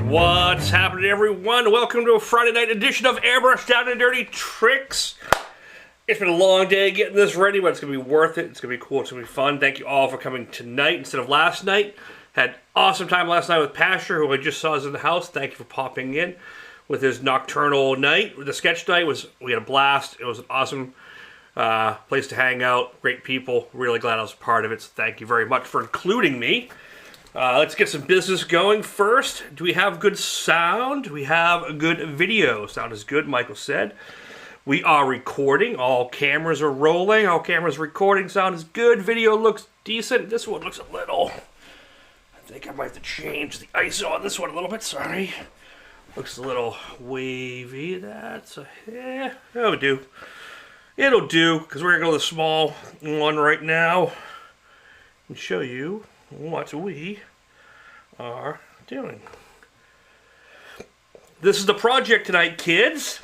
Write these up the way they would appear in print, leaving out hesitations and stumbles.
What's happening, everyone? Welcome to a Friday night edition of Airbrush Down and Dirty Tricks. It's been a long day getting this ready, but it's going to be worth it. It's going to be cool. It's going to be fun. Thank you all for coming tonight instead of last night. Had awesome time last night with Pastor, who I just saw is in the house. Thank you for popping in with his nocturnal night. The sketch night we had a blast. It was an awesome place to hang out. Great people. Really glad I was a part of it. So thank you very much for including me. Let's get some business going first. Do we have good sound? Do we have a good video? Sound is good, Michael said. We are recording. All cameras are rolling. All cameras recording. Sound is good. Video looks decent. This one looks a little... I think I might have to change the ISO on this one a little bit. Sorry. Looks a little wavy. That's yeah, that'll do. It'll do, because we're going to go to the small one right now and show you what we are doing. This is the project tonight, kids.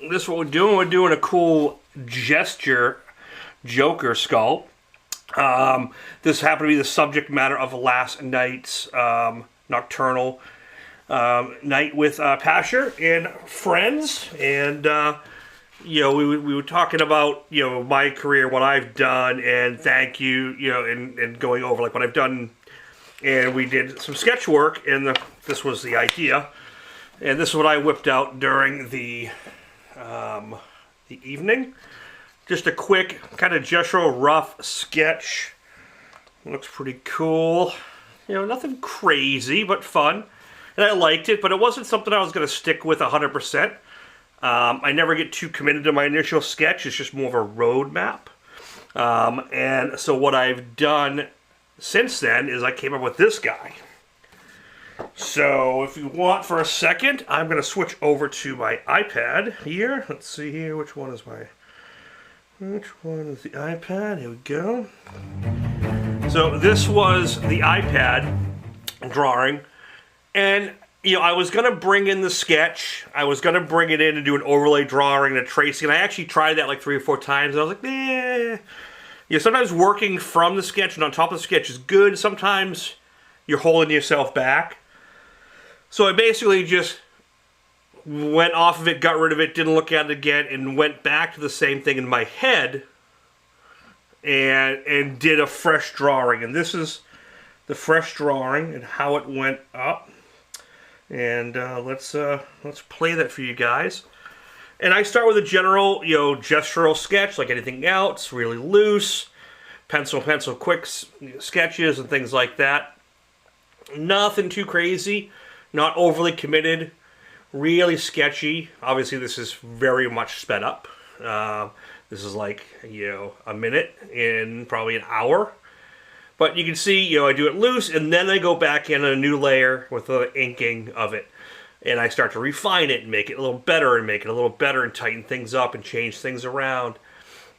This is what we're doing. We're doing a cool gesture Joker sculpt. This happened to be the subject matter of last night's nocturnal night with Pasher and friends. And you know, we were talking about, you know, my career, what I've done, and thank you, you know, and going over like what I've done. And we did some sketch work, and this was the idea. And this is what I whipped out during the evening. Just a quick kind of gestural rough sketch. Looks pretty cool. You know, nothing crazy, but fun. And I liked it, but it wasn't something I was going to stick with 100%. I never get too committed to my initial sketch. It's just more of a roadmap. And so what I've done since then is I came up with this guy. So if you want for a second, I'm going to switch over to my iPad here. Let's see here. Which one is the iPad? Here we go. So this was the iPad drawing. And you know, I was going to bring in the sketch. I was going to bring it in and do an overlay drawing and a tracing. And I actually tried that like 3 or 4 times. And I was like, eh. You know, sometimes working from the sketch and on top of the sketch is good. Sometimes you're holding yourself back. So I basically just went off of it, got rid of it, didn't look at it again, and went back to the same thing in my head and did a fresh drawing. And this is the fresh drawing and how it went up. And let's play that for you guys. And I start with a general, you know, gestural sketch like anything else, really loose, pencil, quick sketches and things like that. Nothing too crazy, not overly committed, really sketchy. Obviously, this is very much sped up. This is like, you know, a minute in probably an hour. But you can see, you know, I do it loose, and then I go back in a new layer with the inking of it. And I start to refine it and make it a little better and tighten things up and change things around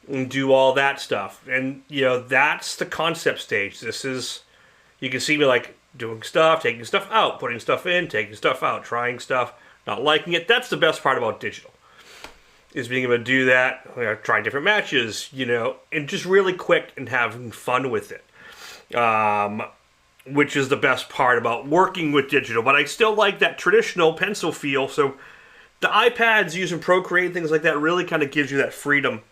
and do all that stuff. And, you know, that's the concept stage. This is, you can see me like doing stuff, taking stuff out, putting stuff in, taking stuff out, trying stuff, not liking it. That's the best part about digital, is being able to do that, you know, trying different matches, you know, and just really quick and having fun with it. Which is the best part about working with digital. But I still like that traditional pencil feel. So the iPads using Procreate, things like that, really kind of gives you that freedom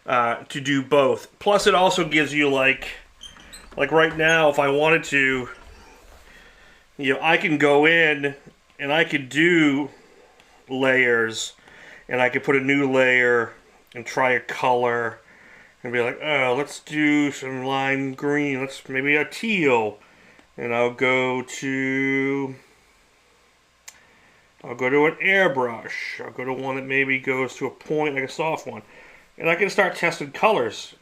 to do both. Plus it also gives you like right now, if I wanted to, you know, I can go in and I could do layers, and I could put a new layer and try a color and be like, oh, let's do some lime green. Let's maybe a teal. And I'll go to an airbrush. I'll go to one that maybe goes to a point, like a soft one. And I can start testing colors.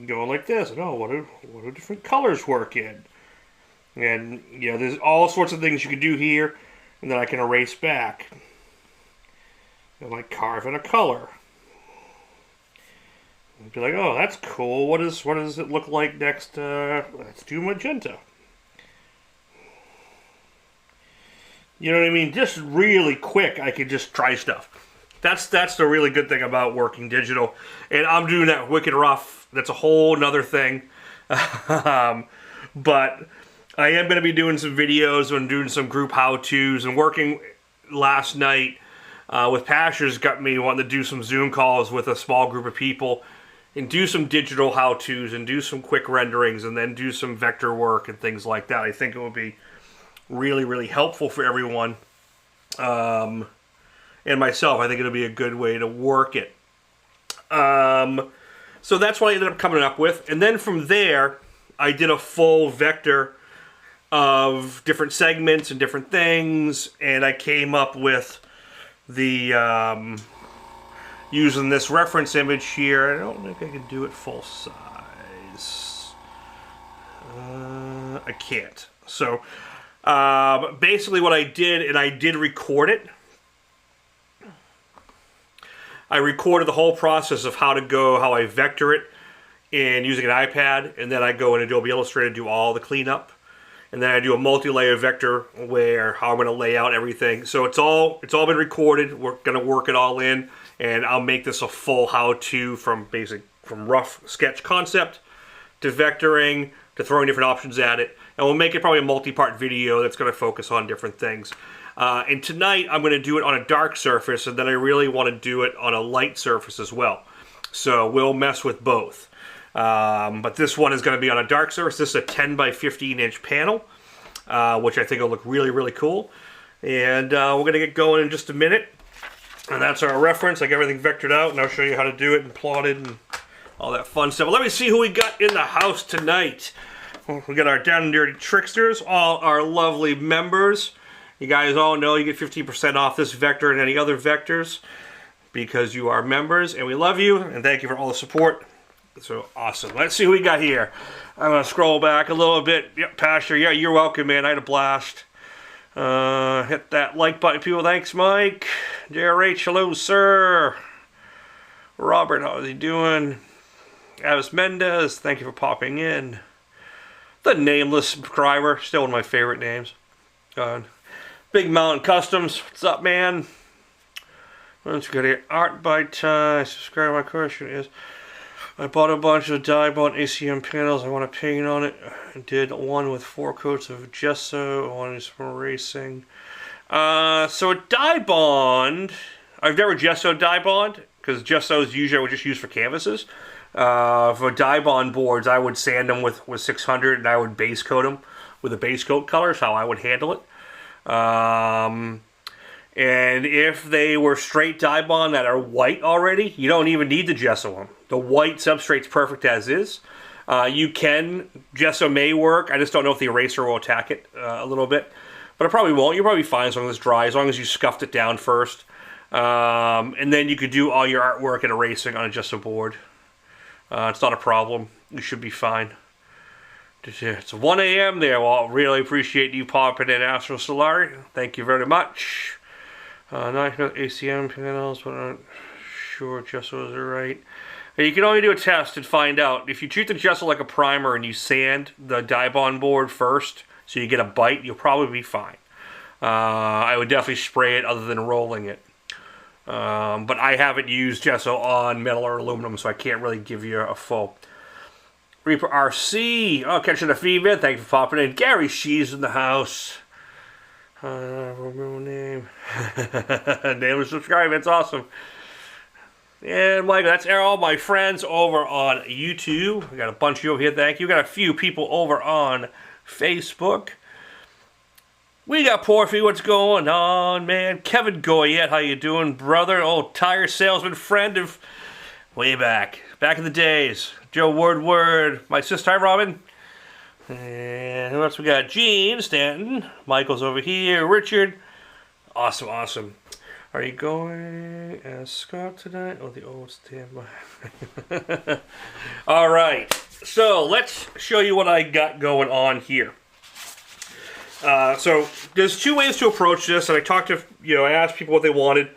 Going like this. And, oh, what do different colors work in? And, you know, there's all sorts of things you can do here. And then I can erase back. And like carve in a color. And be like, oh, that's cool. What does it look like next? Let's do magenta. You know what I mean? Just really quick, I could just try stuff. That's the really good thing about working digital. And I'm doing that wicked rough. That's a whole nother thing. But I am going to be doing some videos and doing some group how-tos, and working last night with Pastures got me wanting to do some Zoom calls with a small group of people and do some digital how-tos and do some quick renderings and then do some vector work and things like that. I think it will be really, really helpful for everyone. And myself, I think it'll be a good way to work it. So that's what I ended up coming up with. And then from there, I did a full vector of different segments and different things, and I came up with the using this reference image here. I don't think I can do it full size. I can't. So basically what I did, and I did record it. I recorded the whole process of how I vector it and using an iPad, and then I go in Adobe Illustrator and do all the cleanup. And then I do a multi-layer vector where how I'm going to lay out everything. So it's all been recorded. We're going to work it all in, and I'll make this a full how-to from rough sketch concept to vectoring to throwing different options at it. And we'll make it probably a multi-part video that's going to focus on different things. And tonight I'm going to do it on a dark surface, and then I really want to do it on a light surface as well. So we'll mess with both. But this one is going to be on a dark surface. This is a 10 by 15 inch panel, which I think will look really, really cool. And we're going to get going in just a minute. And that's our reference. I got everything vectored out, and I'll show you how to do it and plotted and all that fun stuff. But let me see who we got in the house tonight. We got our Down and Dirty Tricksters, all our lovely members. You guys all know you get 15% off this vector and any other vectors because you are members, and we love you, and thank you for all the support. So awesome. Let's see who we got here. I'm going to scroll back a little bit. Yep, Pastor, yeah, you're welcome, man. I had a blast. Hit that like button, people. Thanks, Mike. JRH, hello, sir. Robert, how is he doing? Avis Mendez, thank you for popping in. The Nameless Subscriber, still one of my favorite names. Big Mountain Customs, what's up, man? Let's go to Art by Time. Subscribe. My question is, I bought a bunch of dye bond ACM panels. I want to paint on it. I did one with 4 coats of gesso. I wanted some erasing. So a dye bond, I've never gessoed dye bond because gesso is usually I would just use for canvases. For dye bond boards, I would sand them with 600 and I would base coat them with a base coat color. Is how I would handle it. And if they were straight dye bond that are white already, you don't even need to gesso them. The white substrate's perfect as is. You can, gesso may work. I just don't know if the eraser will attack it a little bit. But it probably won't. You'll probably be fine as long as it's dry, as long as you scuffed it down first. And then you could do all your artwork and erasing on a gesso board. It's not a problem. You should be fine. It's 1 a.m. there. Well, really appreciate you popping in, Astro Solari. Thank you very much. Not ACM panels, but I'm not sure gessos are right. And you can only do a test and find out. If you treat the gesso like a primer and you sand the dye bond board first, so you get a bite, you'll probably be fine. I would definitely spray it other than rolling it. But I haven't used gesso on metal or aluminum, so I can't really give you a full. Reaper RC, oh, catching a fever. Thank you for popping in. Gary She's in the house. I don't remember name. Name was subscribe. It's awesome. And Mike, that's all my friends over on YouTube. We got a bunch of you over here. Thank you. We got a few people over on Facebook. We got Porphy. What's going on, man? Kevin Goyette, how you doing, brother? Old tire salesman friend of way back in the days. Joe Woodward, my sister. Hi, Robin. And who else we got? Gene Stanton. Michael's over here. Richard. Awesome, awesome. Are you going as Scott tonight? Oh, the old standby. All right. So let's show you what I got going on here. So there's 2 ways to approach this, and I talked to, I asked people what they wanted.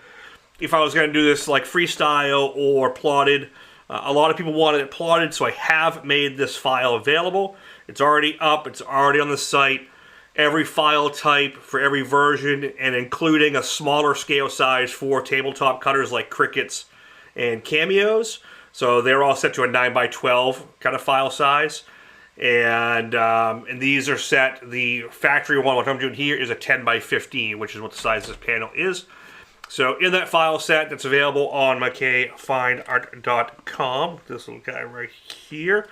If I was going to do this like freestyle or plotted. A lot of people wanted it plotted, so I have made this file available. It's already up. It's already on the site. Every file type for every version, and including a smaller scale size for tabletop cutters like Cricuts and Cameos. So they're all set to a 9 by 12 kind of file size. And these are set, the factory one, what I'm doing here is a 10 by 15, which is what the size of this panel is. So in that file set that's available on McKayFineArt.com, this little guy right here,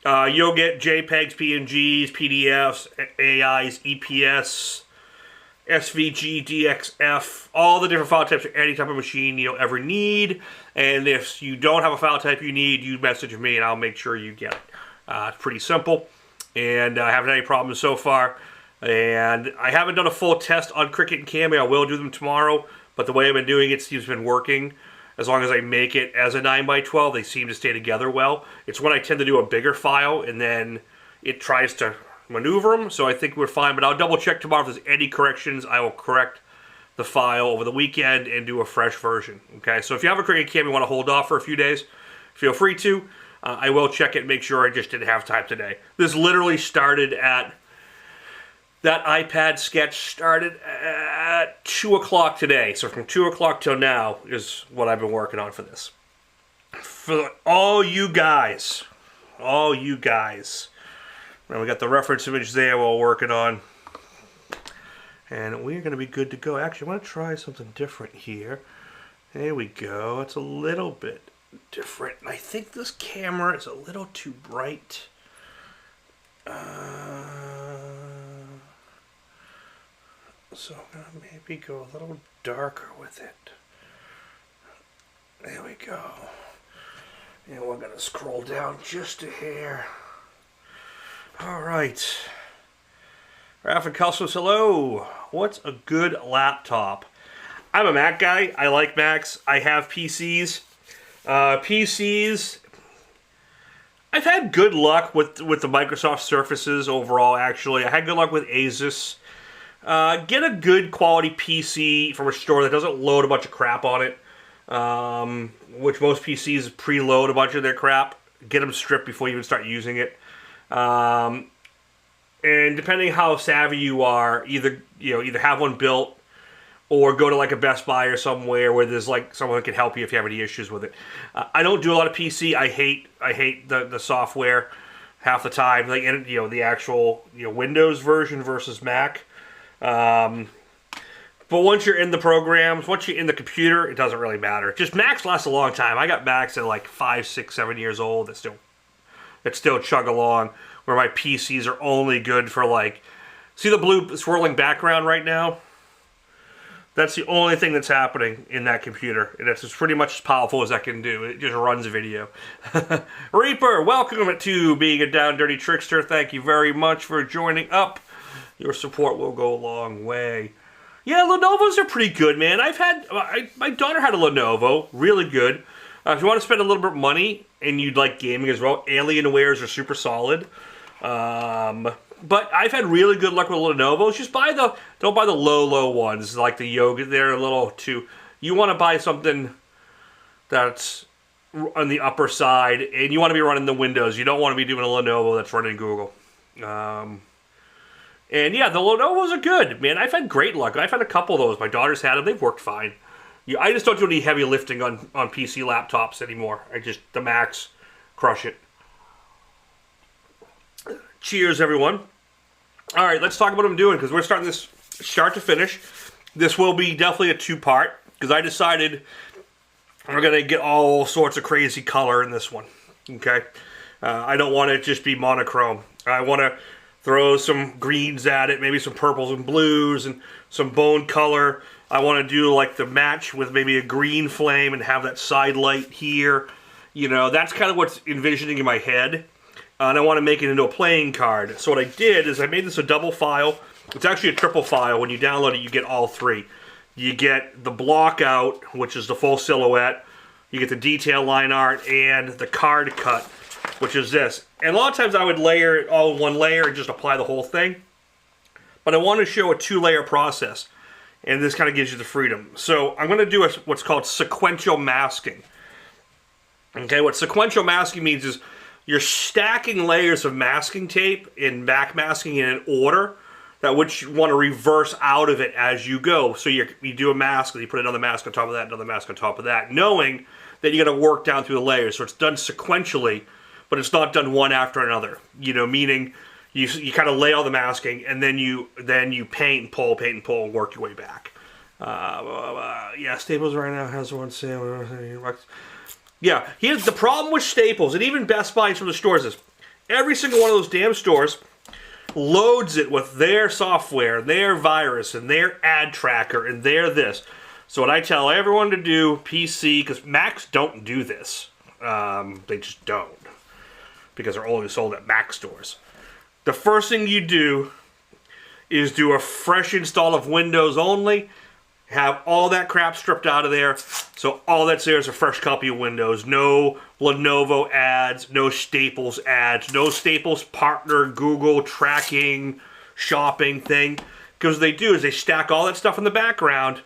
you'll get JPEGs, PNGs, PDFs, AIs, EPS, SVG, DXF, all the different file types for any type of machine you'll ever need. And if you don't have a file type you need, you message me and I'll make sure you get it. It's pretty simple, and I haven't had any problems so far. And I haven't done a full test on Cricut and Cameo. I will do them tomorrow, but the way I've been doing it seems to have been working. As long as I make it as a 9x12, they seem to stay together well. It's when I tend to do a bigger file, and then it tries to maneuver them, so I think we're fine. But I'll double check tomorrow if there's any corrections. I will correct the file over the weekend and do a fresh version. Okay, so if you have a Cricut Cameo and want to hold off for a few days, feel free to. I will check it and make sure I just didn't have time today. This literally started at, that iPad sketch started at 2 o'clock today. So from 2 o'clock till now is what I've been working on for this. For all you guys. Now we got the reference image there we're working on. And we're going to be good to go. Actually, I want to try something different here. There we go. It's a little bit different. I think this camera is a little too bright. So I'm going to maybe go a little darker with it. There we go. And we're going to scroll down just a hair. Alright. Ralph and Customers, hello. What's a good laptop? I'm a Mac guy. I like Macs. I have PCs. PCs, I've had good luck with the Microsoft Surfaces overall, actually. I had good luck with Asus. Get a good quality PC from a store that doesn't load a bunch of crap on it, which most PCs preload a bunch of their crap. Get them stripped before you even start using it. And depending how savvy you are, either have one built or go to like a Best Buy or somewhere where there's like someone that can help you if you have any issues with it. I don't do a lot of PC. I hate the software half the time. Like the actual Windows version versus Mac. But once you're in the programs, once you're in the computer, it doesn't really matter. Just Macs last a long time. I got Macs that are like 5, 6, 7 years old that still chug along. Where my PCs are only good for like, see the blue swirling background right now? That's the only thing that's happening in that computer. And it's pretty much as powerful as I can do. It just runs a video. Reaper, welcome to Being a Down Dirty Trickster. Thank you very much for joining up. Your support will go a long way. Yeah, Lenovo's are pretty good, man. My daughter had a Lenovo, really good. If you want to spend a little bit of money and you'd like gaming as well, Alienwares are super solid. But I've had really good luck with Lenovo's. Just don't buy the low ones, like the Yoga. They're a little too. You want to buy something that's on the upper side, and you want to be running the Windows. You don't want to be doing a Lenovo that's running Google. And yeah, the Lenovo's are good, man. I've had great luck. I've had a couple of those. My daughter's had them. They've worked fine. I just don't do any heavy lifting on PC laptops anymore. The Macs crush it. Cheers, everyone. All right, let's talk about what I'm doing, because we're starting this start to finish. This will be definitely a two-part, because I decided we're going to get all sorts of crazy color in this one. Okay? I don't want it to just be monochrome. I want to throw some greens at it, maybe some purples and blues, and some bone color. I want to do like the match with maybe a green flame and have that side light here. That's kind of what's envisioning in my head. And I want to make it into a playing card. So what I did is I made this a double file. It's actually a triple file. When you download it, you get all three. You get the block out, which is the full silhouette. You get the detail line art and the card cut, which is this. And a lot of times I would layer it all in one layer and just apply the whole thing. But I want to show a two-layer process. And this kind of gives you the freedom. So I'm going to do what's called sequential masking. Okay, what sequential masking means is you're stacking layers of masking tape and backmasking in an order that which you want to reverse out of it as you go. So you do a mask, and you put another mask on top of that, another mask on top of that, knowing that you're going to work down through the layers. So it's done sequentially but it's not done one after another. You know, meaning you kind of lay all the masking, and then you paint and pull, and work your way back. Yeah, Staples right now has one sale. Yeah, here's the problem with Staples, and even Best Buy from the stores is every single one of those damn stores loads it with their software, their virus, and their ad tracker, and their this. So what I tell everyone to do, PC, because Macs don't do this. They just don't. Because they're only sold at Mac stores. The first thing you do is do a fresh install of Windows only. Have all that crap stripped out of there. So all that's there is a fresh copy of Windows. No Lenovo ads, no Staples ads, no Staples partner Google tracking shopping thing. Because what they do is they stack all that stuff in the background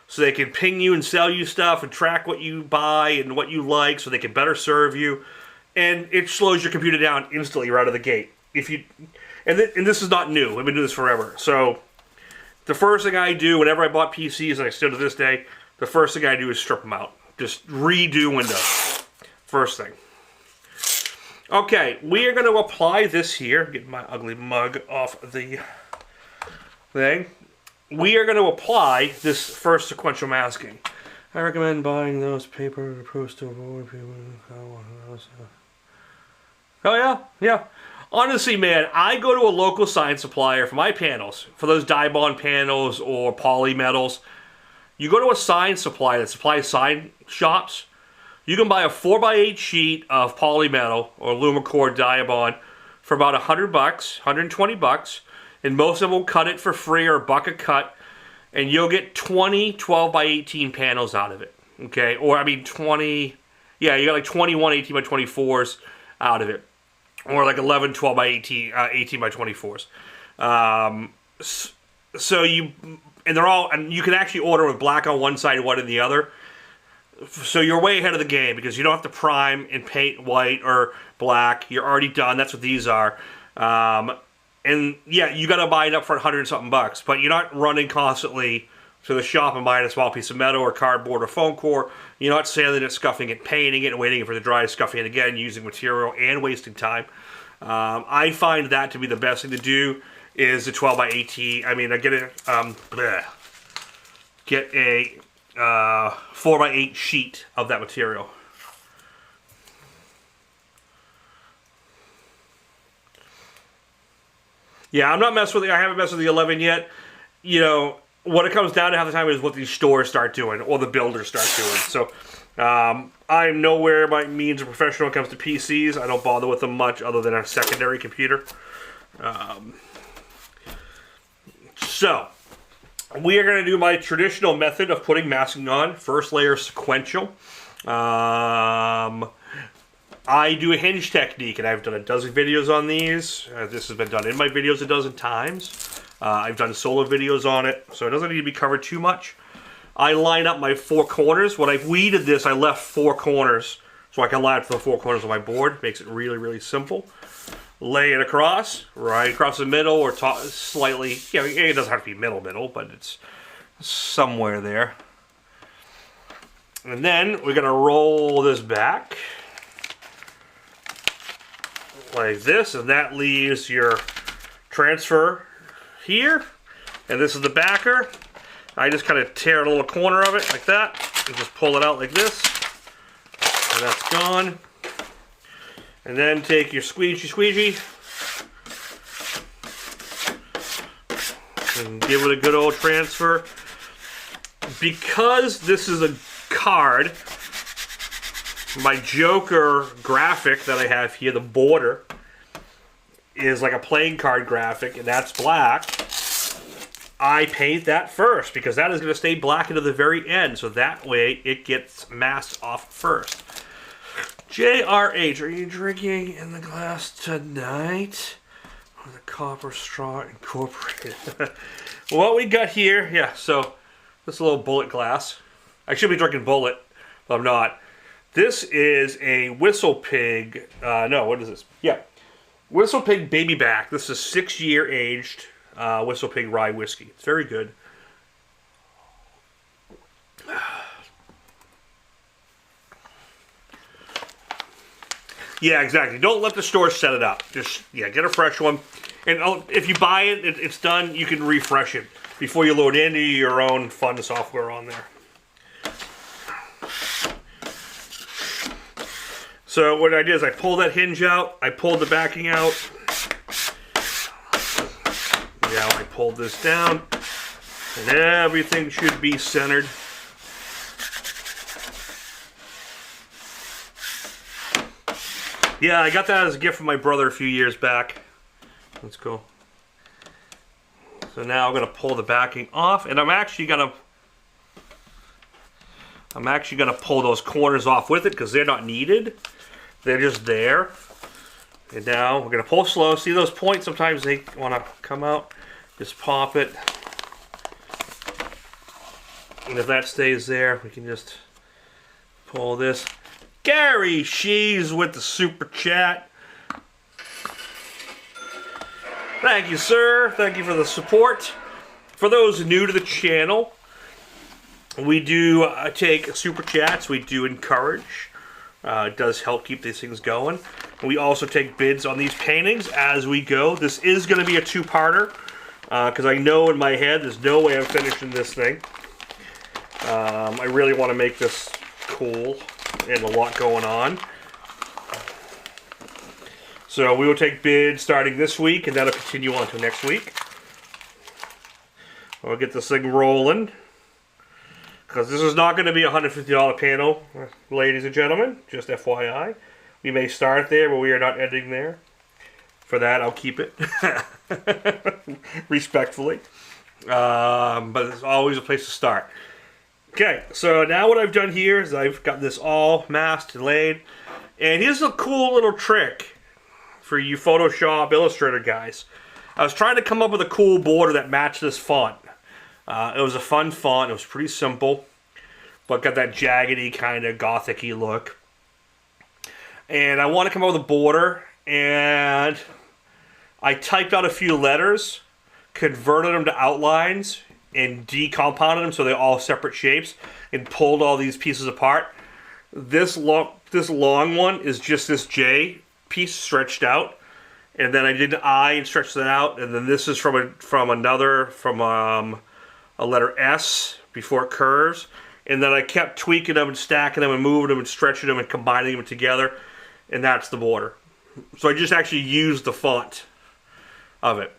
so they can ping you and sell you stuff and track what you buy and what you like so they can better serve you. And it slows your computer down instantly right out of the gate. And this is not new. I've been doing this forever. So the first thing I do whenever I bought PCs, and I still to this day, the first thing I do is strip them out. Just redo Windows. First thing. Okay, we are going to apply this here. Get my ugly mug off the thing. We are going to apply this first sequential masking. I recommend buying those paper proofs to avoid people. Oh yeah? Yeah. Honestly, man, I go to a local sign supplier for my panels, for those die bond panels or poly metals. You go to a sign supplier that supplies sign shops. You can buy a 4x8 sheet of poly metal or Lumicore die bond for about $100, $120, and most of them will cut it for free or a buck a cut, and you'll get 20 12x18 panels out of it. Okay, or I mean 20. Yeah, you got like 21 18x24s out of it. Or like 11 12x18, 18x24s. So they're all, and you can actually order with black on one side and white on the other. So you're way ahead of the game because you don't have to prime and paint white or black. You're already done. That's what these are. And yeah, you got to buy it up for $100 and something bucks, but you're not running constantly to the shop and buying a small piece of metal or cardboard or foam core. You're not sanding it, scuffing it, painting it, and waiting for it to dry, scuffing it again, using material and wasting time. I find that to be the best thing to do is the 12x18. I mean, I get a 4x8 sheet of that material. Yeah, I'm not messing with it. I haven't messed with the 11 yet. You know, what it comes down to half the time is what these stores start doing or the builders start doing. So I'm nowhere by means a professional when it comes to PCs. I don't bother with them much other than a secondary computer. So we are going to do my traditional method of putting masking on. First layer sequential. I do a hinge technique, and I've done a dozen videos on these. This has been done in my videos a dozen times. I've done solo videos on it, so it doesn't need to be covered too much. I line up my four corners. When I've weeded this, I left four corners, so I can line up to the four corners of my board. Makes it really, really simple. Lay it across, right across the middle, or top, slightly, you know, it doesn't have to be middle, but it's somewhere there. And then we're gonna roll this back like this, and that leaves your transfer here, and this is the backer. I just kind of tear a little corner of it like that, and just pull it out like this, and that's gone. And then take your squeegee, and give it a good old transfer. Because this is a card, my Joker graphic that I have here, the border, is like a playing card graphic, and that's black. I paint that first, because that is going to stay black into the very end, so that way it gets masked off first. JRH, are you drinking in the glass tonight? Or the copper straw incorporated? What we got here, yeah, so this little bullet glass. I should be drinking bullet, but I'm not. This is a Whistle Pig, no, what is this? Yeah, Whistle Pig Baby Back. This is 6-year aged Whistle Pig rye whiskey. It's very good. Yeah, exactly. Don't let the store set it up. Just, yeah, get a fresh one. And if you buy it, it's done, you can refresh it before you load any of your own fun software on there. So what I did is I pulled that hinge out, I pulled the backing out. Now I pulled this down, and everything should be centered. Yeah, I got that as a gift from my brother a few years back. That's cool. So now I'm gonna pull the backing off, and I'm actually gonna pull those corners off with it because they're not needed. They're just there. And now we're gonna pull slow. See those points? Sometimes they wanna come out. Just pop it. And if that stays there, we can just pull this. Gary Shees with the super chat. Thank you, sir. Thank you for the support. For those new to the channel, we do take super chats. We do encourage. It does help keep these things going. We also take bids on these paintings as we go. This is going to be a two-parter because I know in my head there's no way I'm finishing this thing. I really want to make this cool and a lot going on. So we will take bids starting this week, and that'll continue on to next week. We'll get this thing rolling, because this is not going to be a $150 panel, ladies and gentlemen, just FYI. We may start there, but we are not ending there. For that, I'll keep it. Respectfully. But it's always a place to start. Okay, so now what I've done here is I've got this all masked and laid. And here's a cool little trick for you Photoshop Illustrator guys. I was trying to come up with a cool border that matched this font. It was a fun font. It was pretty simple, but got that jaggedy kind of gothic-y look. And I want to come up with a border, and I typed out a few letters, converted them to outlines, and decompounded them so they're all separate shapes, and pulled all these pieces apart. This long one is just this J piece stretched out, and then I did an I and stretched that out, and then this is from a letter S before it curves, and then I kept tweaking them and stacking them and moving them and stretching them and combining them together, and that's the border. So I just actually used the font of it,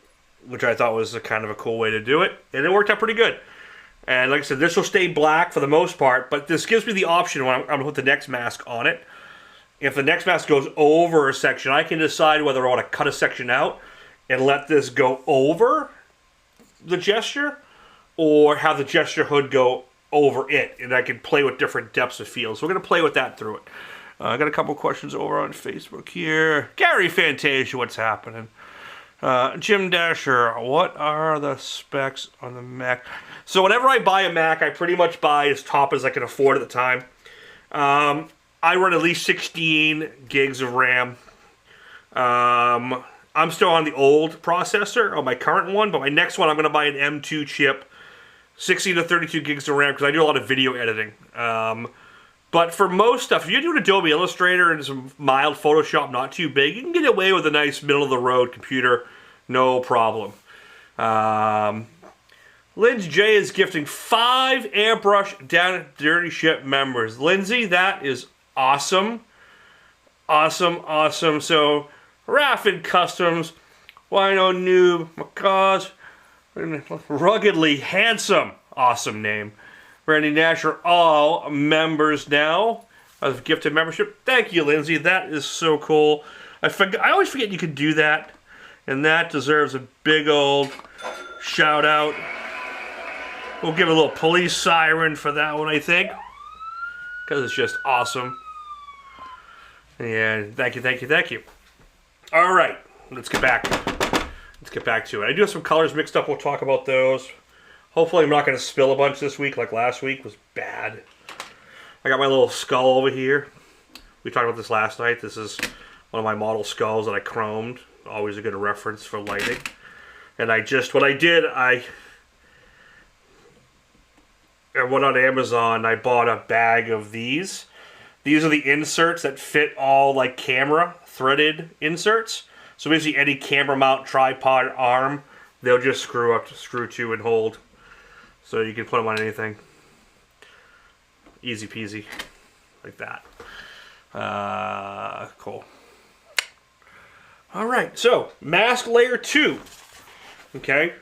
which I thought was a kind of a cool way to do it, and it worked out pretty good. And like I said, this will stay black for the most part, but this gives me the option when I'm going to put the next mask on it. If the next mask goes over a section, I can decide whether I want to cut a section out and let this go over the gesture, or have the gesture hood go over it, and I can play with different depths of field. So we're going to play with that through it. I got a couple questions over on Facebook here. Gary Fantasia, what's happening? Jim Dasher, what are the specs on the Mac? So whenever I buy a Mac, I pretty much buy as top as I can afford at the time. I run at least 16 gigs of RAM. I'm still on the old processor on my current one, but my next one I'm going to buy an M2 chip, 16 to 32 gigs of RAM, because I do a lot of video editing. But for most stuff, if you're doing Adobe Illustrator and some mild Photoshop, not too big, you can get away with a nice middle-of-the-road computer, no problem. Lindsay J is gifting 5 Airbrush Down at Dirty Ship members. Lindsay, that is awesome. Awesome, awesome. So, Raffin Customs, Wino Noob, Macaws, Ruggedly Handsome, awesome name. Randy Nash are all members now of gifted membership. Thank you, Lindsay. That is so cool. I always forget you can do that, and that deserves a big old shout out. We'll give a little police siren for that one, I think, because it's just awesome. And thank you, thank you, thank you. All right, let's get back to it. I do have some colors mixed up. We'll talk about those. Hopefully I'm not going to spill a bunch this week like last week was bad. I got my little skull over here. We talked about this last night. This is one of my model skulls that I chromed. Always a good reference for lighting. And I went on Amazon. I bought a bag of these These are the inserts that fit all like camera threaded inserts. So basically any camera mount, tripod, arm, they'll just screw up to screw to and hold. So you can put them on anything. Easy peasy. Like that. Cool. Alright, so mask layer 2. Okay.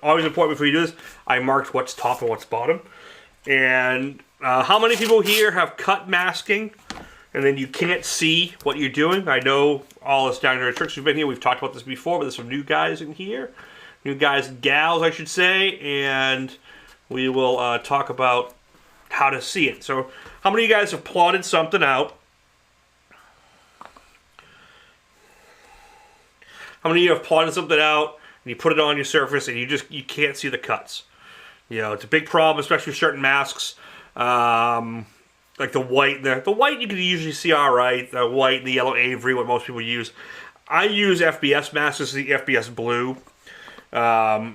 Always important before you do this, I marked what's top and what's bottom. And how many people here have cut masking and then you can't see what you're doing? I know all the standard tricks we've been here, we've talked about this before, but there's some new guys in here. New guys and gals, I should say, and we will talk about how to see it. So, how many of you guys have plotted something out? How many of you have plotted something out and you put it on your surface and you can't see the cuts? You know, it's a big problem, especially with certain masks. Like the white. The white you can usually see all right. The white and the yellow Avery, what most people use. I use FBS masks. This is the FBS Blue.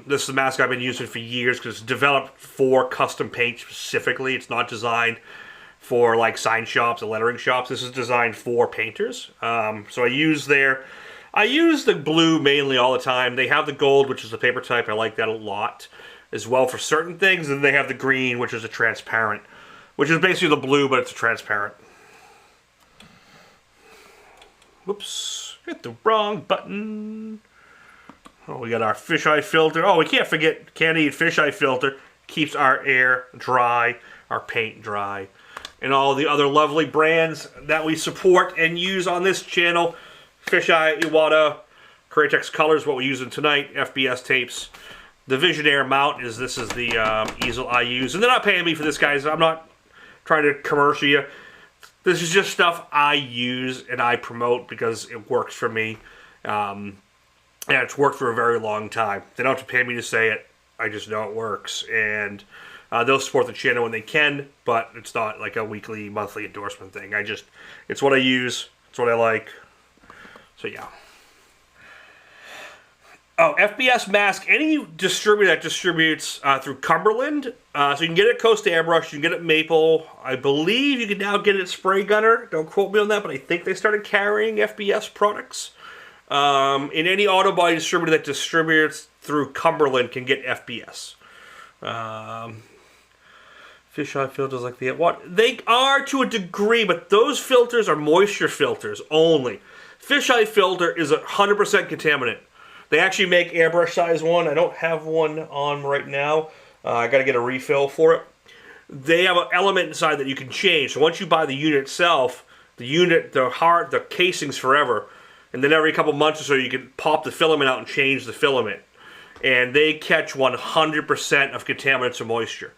This is the mask I've been using for years because it's developed for custom paint specifically. It's not designed for like sign shops and lettering shops. This is designed for painters. So I use the blue mainly all the time. They have the gold, which is the paper type. I like that a lot as well for certain things. And they have the green, which is a transparent, which is basically the blue, but it's a transparent. Whoops, hit the wrong button. Oh, we got our fisheye filter. Oh, we can't forget candied fisheye filter. Keeps our air dry, our paint dry. And all the other lovely brands that we support and use on this channel. Fisheye, Iwata, Createx Colors, what we're using tonight, FBS tapes. The Visionaire mount this is the easel I use. And they're not paying me for this, guys. I'm not trying to commercial you. This is just stuff I use and I promote because it works for me. And it's worked for a very long time. They don't have to pay me to say it. I just know it works. And they'll support the channel when they can, but it's not like a weekly, monthly endorsement thing. It's what I use. It's what I like. So, yeah. Oh, FBS mask. Any distributor that distributes through Cumberland. So you can get it at Coast Airbrush. You can get it at Maple. I believe you can now get it at Spray Gunner. Don't quote me on that, but I think they started carrying FBS products. In any auto body distributor that distributes through Cumberland can get FBS. Fisheye filters like the what? They are to a degree, but those filters are moisture filters only. Fisheye filter is 100% contaminant. They actually make airbrush size one. I don't have one on right now. I got to get a refill for it. They have an element inside that you can change. So once you buy the unit itself, the casing's forever. And then every couple months or so, you can pop the filament out and change the filament. And they catch 100% of contaminants or moisture.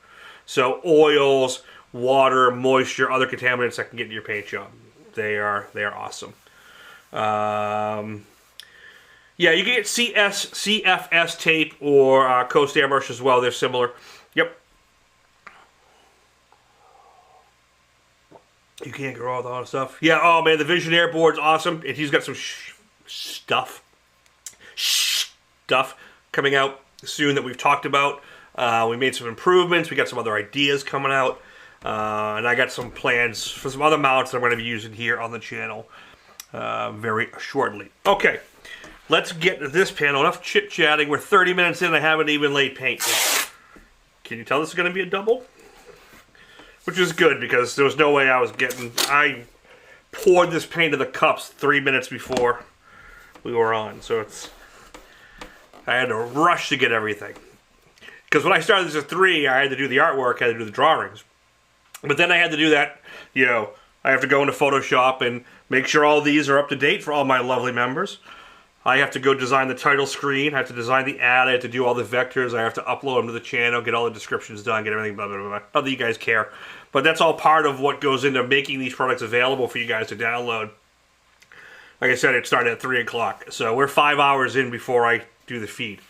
So oils, water, moisture, other contaminants that can get in your paint job. They are awesome. Yeah, you can get CFS tape or Coast Airbrush as well. They're similar. Yep. You can't grow all the other stuff. Yeah, oh man, the Visionaire board's awesome. And he's got some stuff coming out soon that we've talked about. We made some improvements. We got some other ideas coming out. And I got some plans for some other mounts that I'm going to be using here on the channel very shortly. Okay, let's get to this panel. Enough chit-chatting. We're 30 minutes in. I haven't even laid paint. Can you tell this is going to be a double? Which is good because there was no way I poured this paint in the cups 3 minutes before we were on. So I had to rush to get everything. Because when I started this at 3, I had to do the artwork, I had to do the drawings. But then I had to do that, I have to go into Photoshop and make sure all these are up to date for all my lovely members. I have to go design the title screen, I have to design the ad, I have to do all the vectors, I have to upload them to the channel, get all the descriptions done, get everything, blah, blah, blah, blah. Not that you guys care. But that's all part of what goes into making these products available for you guys to download. Like I said, it started at 3 o'clock. So we're 5 hours in before I do the feed.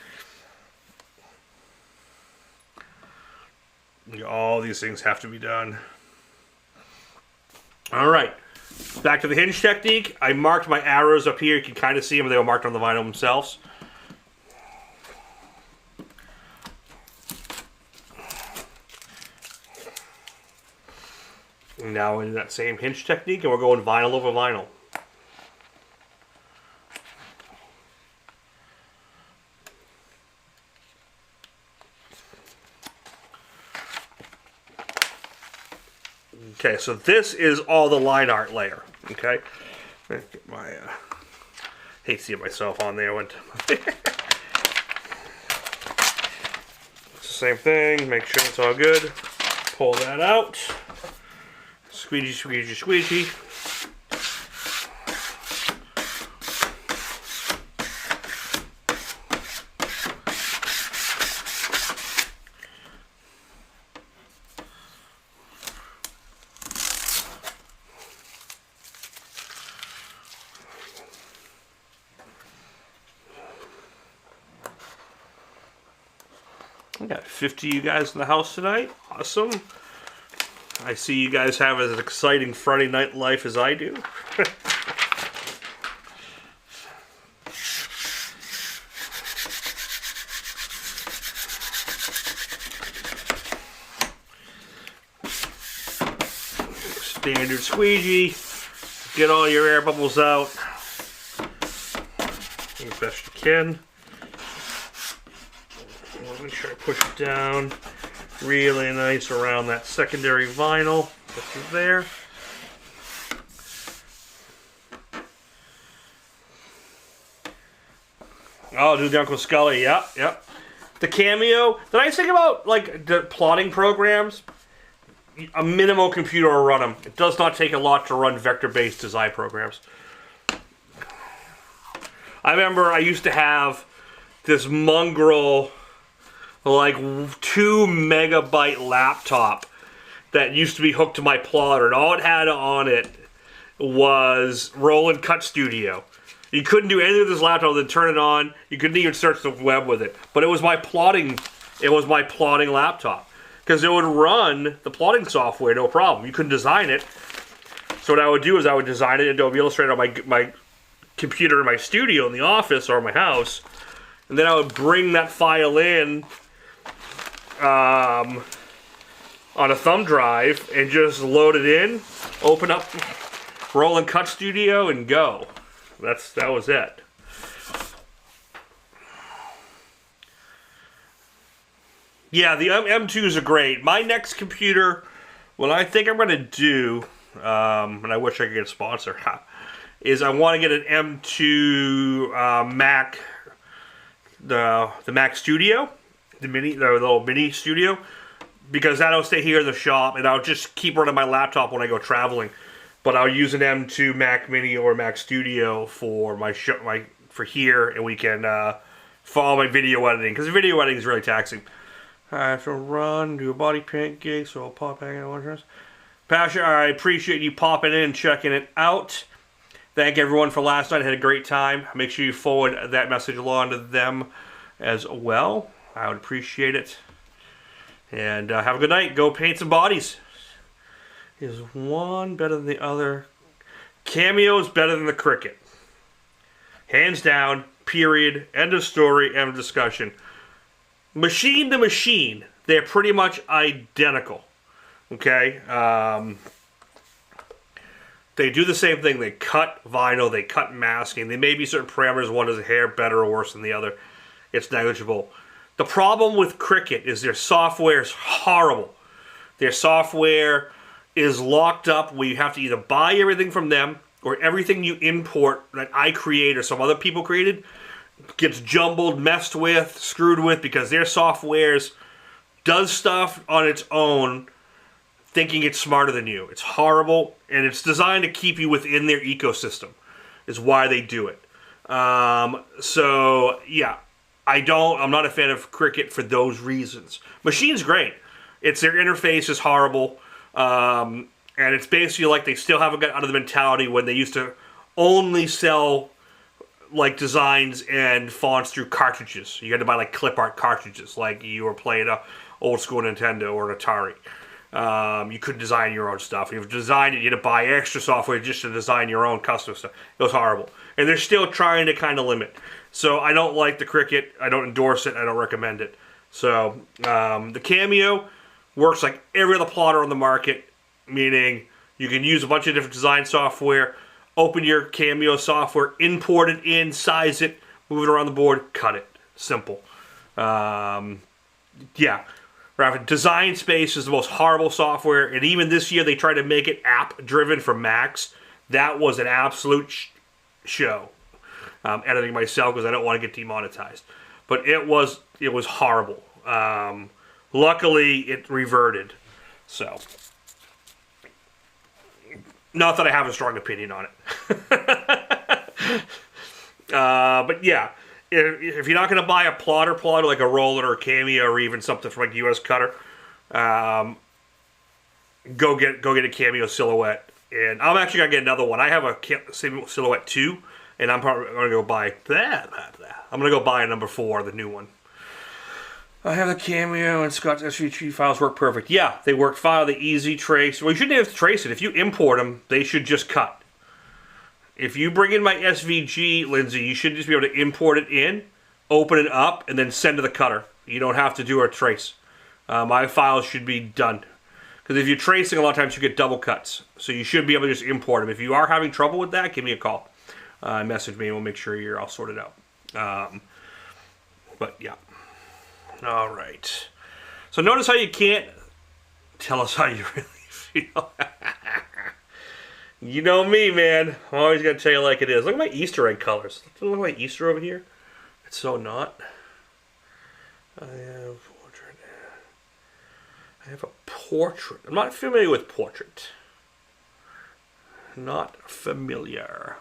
All these things have to be done. Alright. Back to the hinge technique. I marked my arrows up here. You can kind of see them. They were marked on the vinyl themselves. Now in that same hinge technique, and we're going vinyl over vinyl. Okay, so this is all the line art layer. Okay, get my hate seeing myself on there. It's the same thing. Make sure it's all good. Pull that out. Squeegee, squeegee, squeegee. I got 50 of you guys in the house tonight. Awesome. I see you guys have as exciting Friday night life as I do. Standard squeegee. Get all your air bubbles out as best you can. Make sure I push it down really nice around that secondary vinyl. This is there. Oh, do the Uncle Scully. Yep, yep. The Cameo. The nice thing about like the plotting programs, a minimal computer will run them. It does not take a lot to run vector-based design programs. I remember I used to have this mongrel, like 2 megabyte laptop that used to be hooked to my plotter, and all it had on it was Roll and Cut Studio. You couldn't do anything with this laptop other than turn it on. You couldn't even search the web with it. But it was my plotting. It was my plotting laptop because it would run the plotting software, no problem. You couldn't design it. So what I would do is I would design it in Adobe Illustrator on my computer in my studio in the office or my house, and then I would bring that file in on a thumb drive and just load it in, open up Roll and Cut Studio, and go. That was it. Yeah, the M2s are great. My next computer, what I think I'm going to do, and I wish I could get a sponsor, is I want to get an M2 Mac, the Mac Studio, the little mini studio, because that'll stay here in the shop, and I'll just keep running my laptop when I go traveling. But I'll use an M2 Mac Mini or Mac Studio for for here, and we can for all my video editing, because video editing is really taxing. I have to run, do a body paint gig, so I'll pop back in. Pasha, I appreciate you popping in and checking it out. Thank everyone for last night. I had a great time. Make sure you forward that message along to them as well. I would appreciate it. And have a good night. Go paint some bodies. Is one better than the other? Cameo is better than the Cricut. Hands down, period, end of story, end of discussion. Machine to machine, they're pretty much identical. Okay? They do the same thing. They cut vinyl, they cut masking. There may be certain parameters. One is a hair better or worse than the other. It's negligible. The problem with Cricut is their software is horrible. Their software is locked up where you have to either buy everything from them, or everything you import that I create or some other people created gets jumbled, messed with, screwed with, because their softwares does stuff on its own thinking it's smarter than you. It's horrible, and it's designed to keep you within their ecosystem is why they do it. So yeah, I'm not a fan of Cricut for those reasons. Machine's great. Their interface is horrible. And it's basically like they still haven't got out of the mentality when they used to only sell like designs and fonts through cartridges. You had to buy like clip art cartridges, like you were playing a old school Nintendo or an Atari. You couldn't design your own stuff. If you designed it, you had to buy extra software just to design your own custom stuff. It was horrible. And they're still trying to kind of limit. So I don't like the Cricut. I don't endorse it. I don't recommend it. So the Cameo works like every other plotter on the market. meaning you can use a bunch of different design software, open your Cameo software, import it in, size it, move it around the board, cut it. Simple. Yeah. Design Space is the most horrible software, and even this year they tried to make it app-driven for Macs. That was an absolute show. Editing myself because I don't want to get demonetized. But it was horrible. Luckily, it reverted. So, not that I have a strong opinion on it. But yeah, if you're not going to buy a plotter like a Roland or a Cameo or even something from like US Cutter, go get a Cameo Silhouette. And I'm actually going to get another one. I have a Silhouette 2, and I'm probably going to go buy that. I'm going to go buy a number 4, the new one. I have the Cameo and Scott's SVG files work perfect. Yeah, they work fine. The easy trace. Well, you shouldn't have to trace it. If you import them, they should just cut. If you bring in my SVG, Lindsay, you should just be able to import it in, open it up, and then send to the cutter. You don't have to do a trace. My files should be done. Because if you're tracing, a lot of times you get double cuts. So you should be able to just import them. If you are having trouble with that, give me a call. Message me and we'll make sure you're all sorted out. But yeah. All right. So notice how you can't tell us how you really feel. You know me, man. I'm always going to tell you like it is. Look at my Easter egg colors. Look at my Easter over here. It's so not. I have a portrait. I'm not familiar with portrait. Not familiar.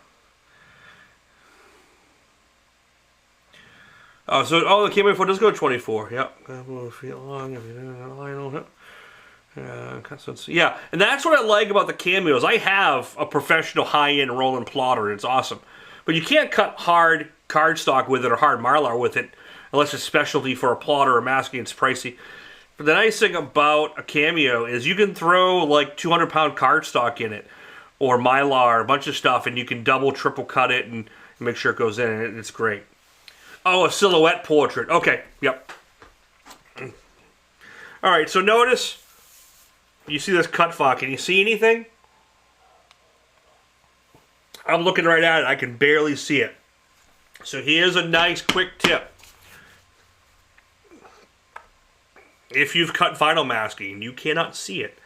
Oh, so the Cameo 4 does go to 24. Yep. Yeah, and that's what I like about the Cameos. I have a professional high-end Roland plotter, and it's awesome. But you can't cut hard cardstock with it or hard Mylar with it unless it's specialty for a plotter or masking. It's pricey. But the nice thing about a Cameo is you can throw like 200-pound cardstock in it or Mylar, a bunch of stuff, and you can double, triple cut it and make sure it goes in, and it's great. Oh, a silhouette portrait. Okay, yep. All right, so notice you see this cut file. Can you see anything? I'm looking right at it. I can barely see it. So here's a nice quick tip. If you've cut vinyl masking, you cannot see it.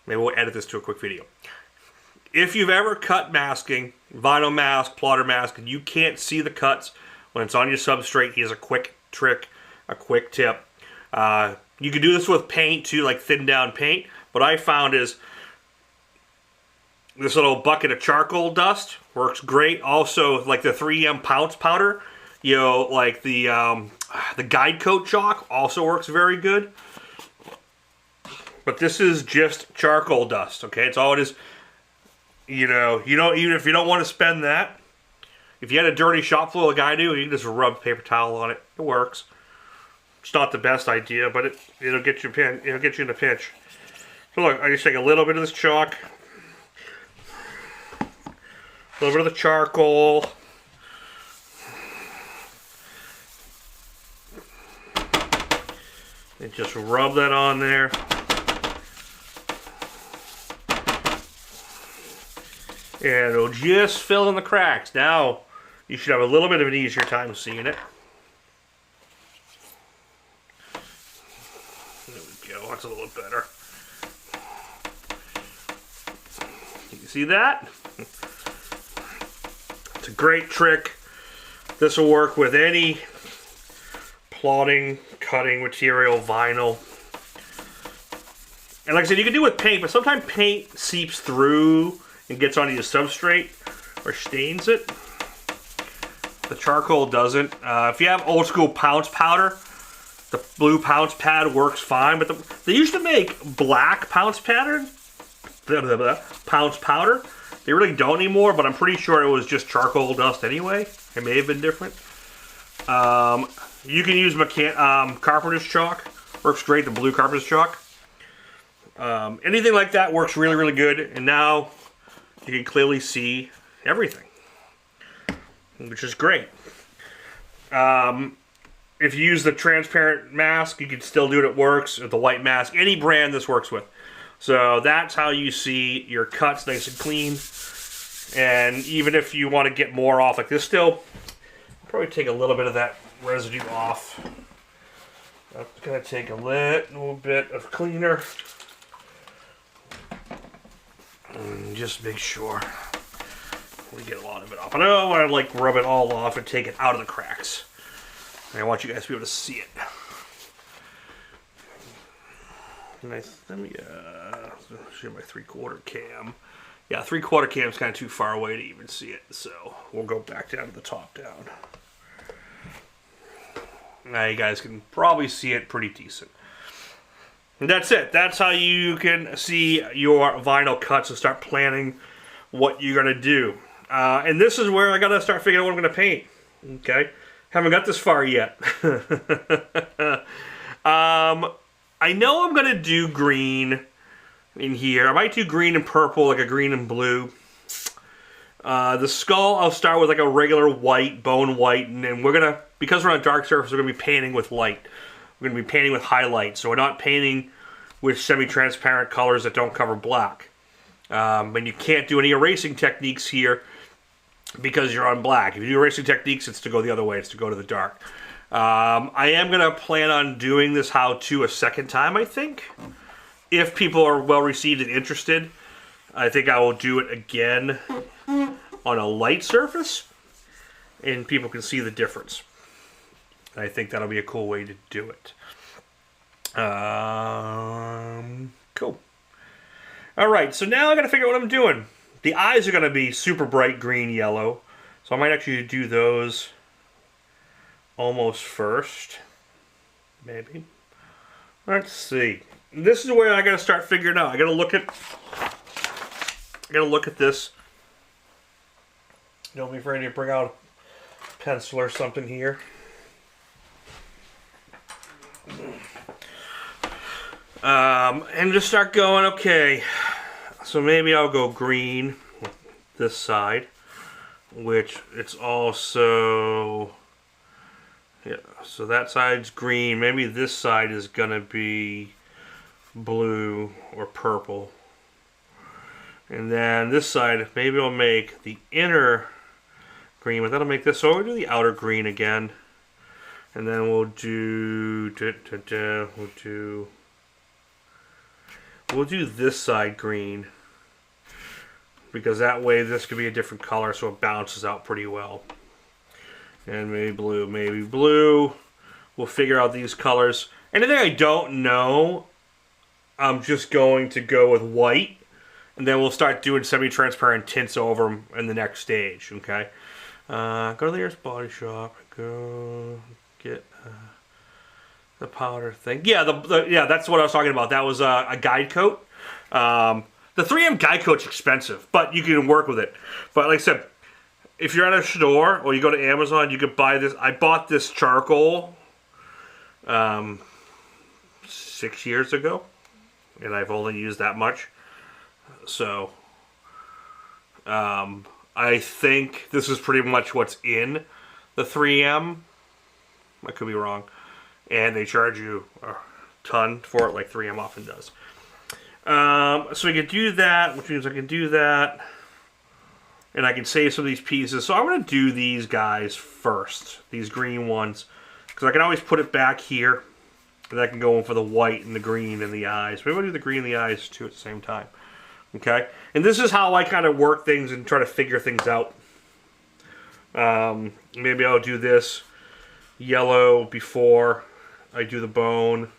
Maybe we'll edit this to a quick video. If you've ever cut masking, vinyl mask, plotter mask, and you can't see the cuts when it's on your substrate, here's a quick trick, a quick tip. You can do this with paint too, like thin down paint. What I found is this little bucket of charcoal dust works great. Also, like the 3M pounce powder, you know, like the guide coat chalk also works very good. But this is just charcoal dust, okay? It's all it is. You know, even if you don't want to spend that, if you had a dirty shop floor like I do, you can just rub paper towel on it. It works. It's not the best idea, but it'll get you in a pinch. So look, I just take a little bit of this chalk, a little bit of the charcoal, and just rub that on there. And it'll just fill in the cracks. Now, you should have a little bit of an easier time seeing it. There we go, that's a little better. You see that? It's a great trick. This will work with any plotting, cutting material, vinyl. And like I said, you can do it with paint, but sometimes paint seeps through and gets onto your substrate or stains it. The charcoal doesn't. If you have old school pounce powder, the blue pounce pad works fine, but they used to make black pounce powder. Pounce powder. They really don't anymore, but I'm pretty sure it was just charcoal dust anyway. It may have been different. You can use carpenter's chalk. Works great, the blue carpenter's chalk. Anything like that works really, really good. And now you can clearly see everything, which is great. If you use the transparent mask, you can still do it. It works. Or the white mask, any brand this works with. So that's how you see your cuts nice and clean. And even if you want to get more off like this still, probably take a little bit of that residue off. I'm going to take a little bit of cleaner. And just make sure we get a lot of it off. I don't want to like rub it all off and take it out of the cracks. I want you guys to be able to see it. Nice. Let me show my 3/4 cam. Yeah, 3/4 cam is kind of too far away to even see it, so we'll go back down to the top down. Now you guys can probably see it pretty decent. And that's it. That's how you can see your vinyl cuts and start planning what you're going to do. And this is where I got to start figuring out what I'm going to paint. Okay? Haven't got this far yet. I know I'm going to do green in here. I might do green and purple, like a green and blue. The skull, I'll start with like a regular white, bone white, and then we're going to, because we're on a dark surface, we're going to be painting with light. We're going to be painting with highlight, so we're not painting with semi-transparent colors that don't cover black. And you can't do any erasing techniques here because you're on black. If you do erasing techniques, it's to go the other way. It's to go to the dark. I am going to plan on doing this how-to a second time, I think. If people are well-received and interested, I think I will do it again on a light surface, and people can see the difference. I think that'll be a cool way to do it. Cool. Alright, so now I gotta figure out what I'm doing. The eyes are gonna be super bright green yellow, so I might actually do those almost first. Maybe. Let's see. This is where I gotta start figuring out. I gotta look at this. Don't be afraid to bring out a pencil or something here. And just start going, okay, so maybe I'll go green with this side, which it's also, yeah, so that side's green. Maybe this side is gonna be blue or purple. And then this side, maybe I'll make the inner green, but that'll make this, so we'll do the outer green again. And then we'll do this side green, because that way this could be a different color, so it bounces out pretty well. And maybe blue, maybe blue. We'll figure out these colors. Anything I don't know, I'm just going to go with white, and then we'll start doing semi-transparent tints over them in the next stage. Okay. Go to the Airbrush Body Shop. Go get the powder thing. Yeah, yeah, that's what I was talking about. That was a guide coat. The 3M guide coat's expensive, but you can work with it. But like I said, if you're at a store or you go to Amazon, you could buy this. I bought this charcoal 6 years ago, and I've only used that much. So I think this is pretty much what's in the 3M. I could be wrong. And they charge you a ton for it, like 3M often does. So we can do that, which means I can do that. And I can save some of these pieces. So I'm going to do these guys first, these green ones. Because I can always put it back here. And I can go in for the white and the green and the eyes. Maybe I'll do the green and the eyes too at the same time. Okay? And this is how I kind of work things and try to figure things out. Maybe I'll do this yellow before I do the bone.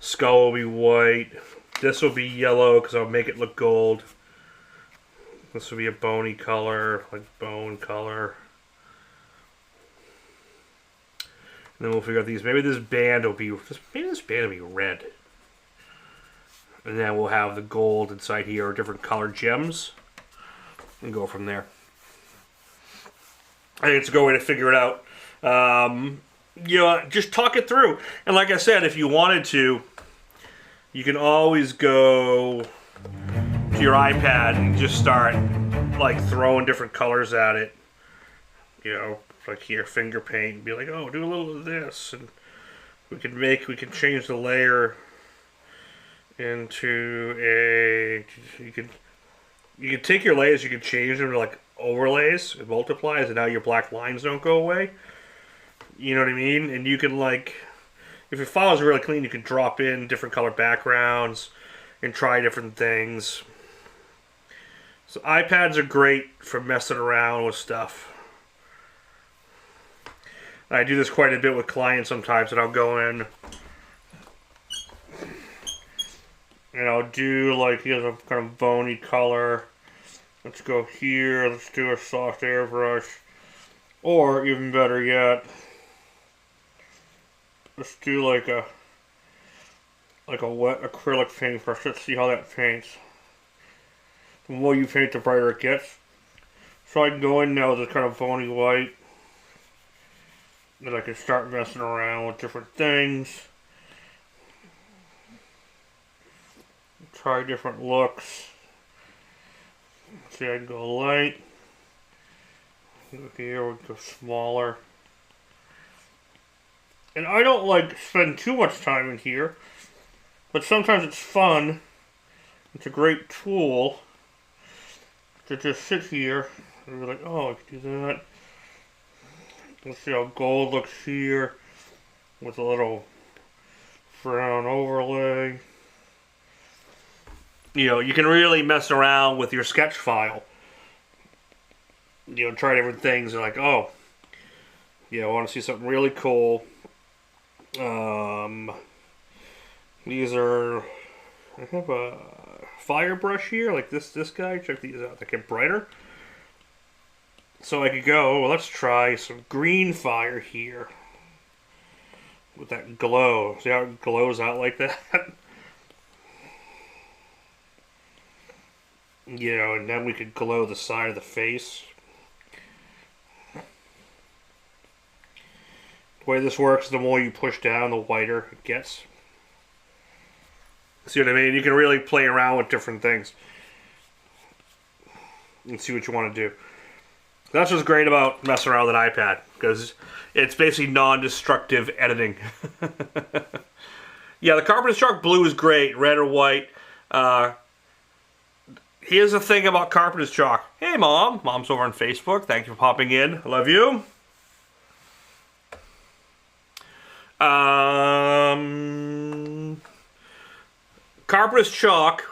Skull will be white. This will be yellow because I'll make it look gold. This will be a bony color, like bone color. And then we'll figure out these. Maybe this band will be red. And then we'll have the gold inside here, or different colored gems, and go from there. I think it's a good way to figure it out. You know, just talk it through. And like I said, if you wanted to, you can always go to your iPad and just start like throwing different colors at it. You know, like here, finger paint, and be like, oh, do a little of this, and we can change the layer into a, you can take your layers, you can change them to like overlays, it multiplies, and now your black lines don't go away. You know what I mean? And you can, like, if your file is really clean, you can drop in different color backgrounds and try different things. So iPads are great for messing around with stuff. I do this quite a bit with clients sometimes, and I'll go in and I'll do, like, here's a kind of bony color. Let's go here, let's do a soft airbrush. Or, even better yet, let's do like a wet acrylic paintbrush. Let's see how that paints. The more you paint, the brighter it gets. So I can go in now with this kind of bony white. Then I can start messing around with different things. Try different looks. See, I can go light. Go here, we go smaller. And I don't like spend too much time in here, but sometimes it's fun. It's a great tool to just sit here and be like, oh, I can do that. Let's see how gold looks here with a little brown overlay. You know, you can really mess around with your sketch file. You know, try different things. And like, oh, yeah, I want to see something really cool. These are, I have a fire brush here, like this guy. Check these out. They get brighter. So I could go, well, let's try some green fire here with that glow. See how it glows out like that? You know, and then we could glow the side of the face. The way this works, the more you push down, the whiter it gets. See what I mean? You can really play around with different things and see what you want to do. That's what's great about messing around with an iPad, because it's basically non-destructive editing. Yeah, the Carpenter's Chalk blue is great, red or white. Here's the thing about Carpenter's Chalk. Hey, Mom. Mom's over on Facebook. Thank you for popping in. I love you. Carpenter's Chalk,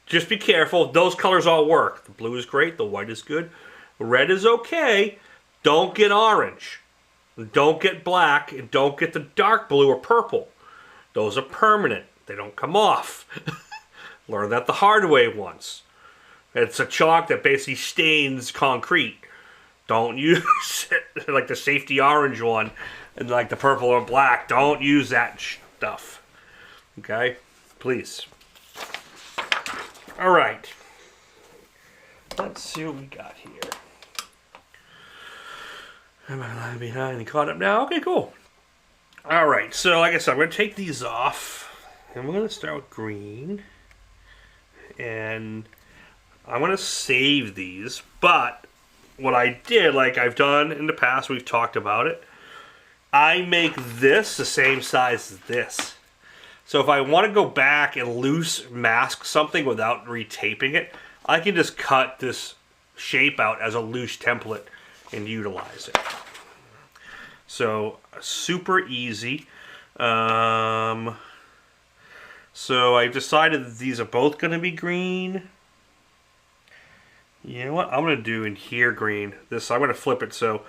just be careful. Those colors all work. The blue is great. The white is good. Red is okay. Don't get orange. Don't get black. And don't get the dark blue or purple. Those are permanent. They don't come off. Learned that the hard way once. It's a chalk that basically stains concrete. Don't use it like the safety orange one and like the purple or black. Don't use that stuff. Okay? Please. Alright. Let's see what we got here. Am I lying behind and caught up now? Okay, cool. Alright, so like I said, I'm going to take these off. And we're going to start with green. And I'm going to save these. But what I did, like I've done in the past, we've talked about it. I make this the same size as this. So if I want to go back and loose mask something without retaping it, I can just cut this shape out as a loose template and utilize it. So super easy. So I've decided that these are both going to be green. You know what? I'm going to do in here green. I'm going to flip it so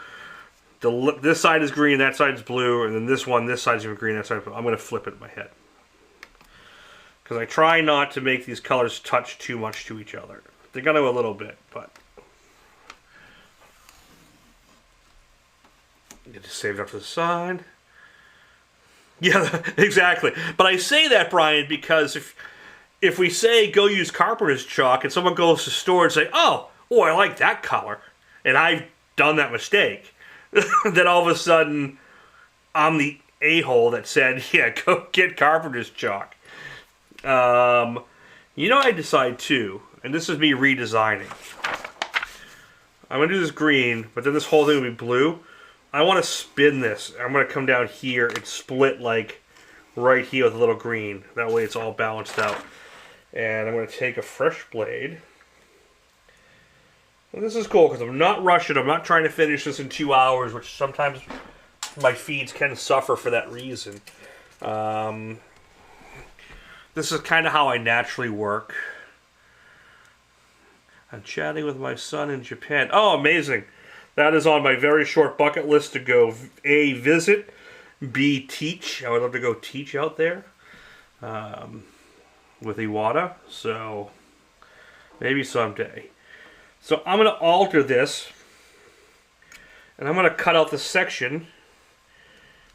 this side is green, that side is blue, and then this side's even green, that side. I'm going to flip it in my head. Because I try not to make these colors touch too much to each other. They're going to a little bit, but you just save it up to the side. Yeah, exactly. But I say that, Brian, because if we say go use Carpenter's Chalk and someone goes to the store and say, oh, I like that color, and I've done that mistake, then all of a sudden I'm the a-hole that said, yeah, go get Carpenter's Chalk. You know, I decide too, and this is me redesigning. I'm going to do this green, but then this whole thing will be blue. I want to spin this. I'm going to come down here and split like right here with a little green. That way it's all balanced out. And I'm going to take a fresh blade. And this is cool because I'm not rushing. I'm not trying to finish this in 2 hours, which sometimes my feeds can suffer for that reason. This is kind of how I naturally work. I'm chatting with my son in Japan. Oh, amazing. That is on my very short bucket list to go A, visit, B, teach. I would love to go teach out there with Iwata. So maybe someday. So I'm going to alter this. And I'm going to cut out the section.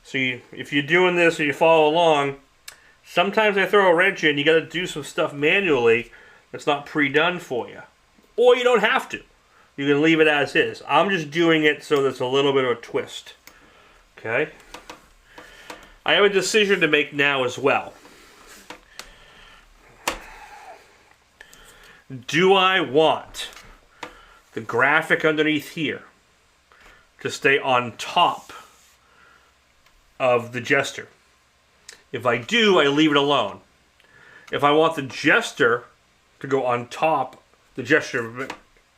So if you're doing this or you follow along, sometimes I throw a wrench in. You got to do some stuff manually that's not pre-done for you. Or you don't have to. You can leave it as is. I'm just doing it so there's a little bit of a twist. Okay? I have a decision to make now as well. Do I want the graphic underneath here to stay on top of the gesture? If I do, I leave it alone. If I want the gesture to go on top, the gesture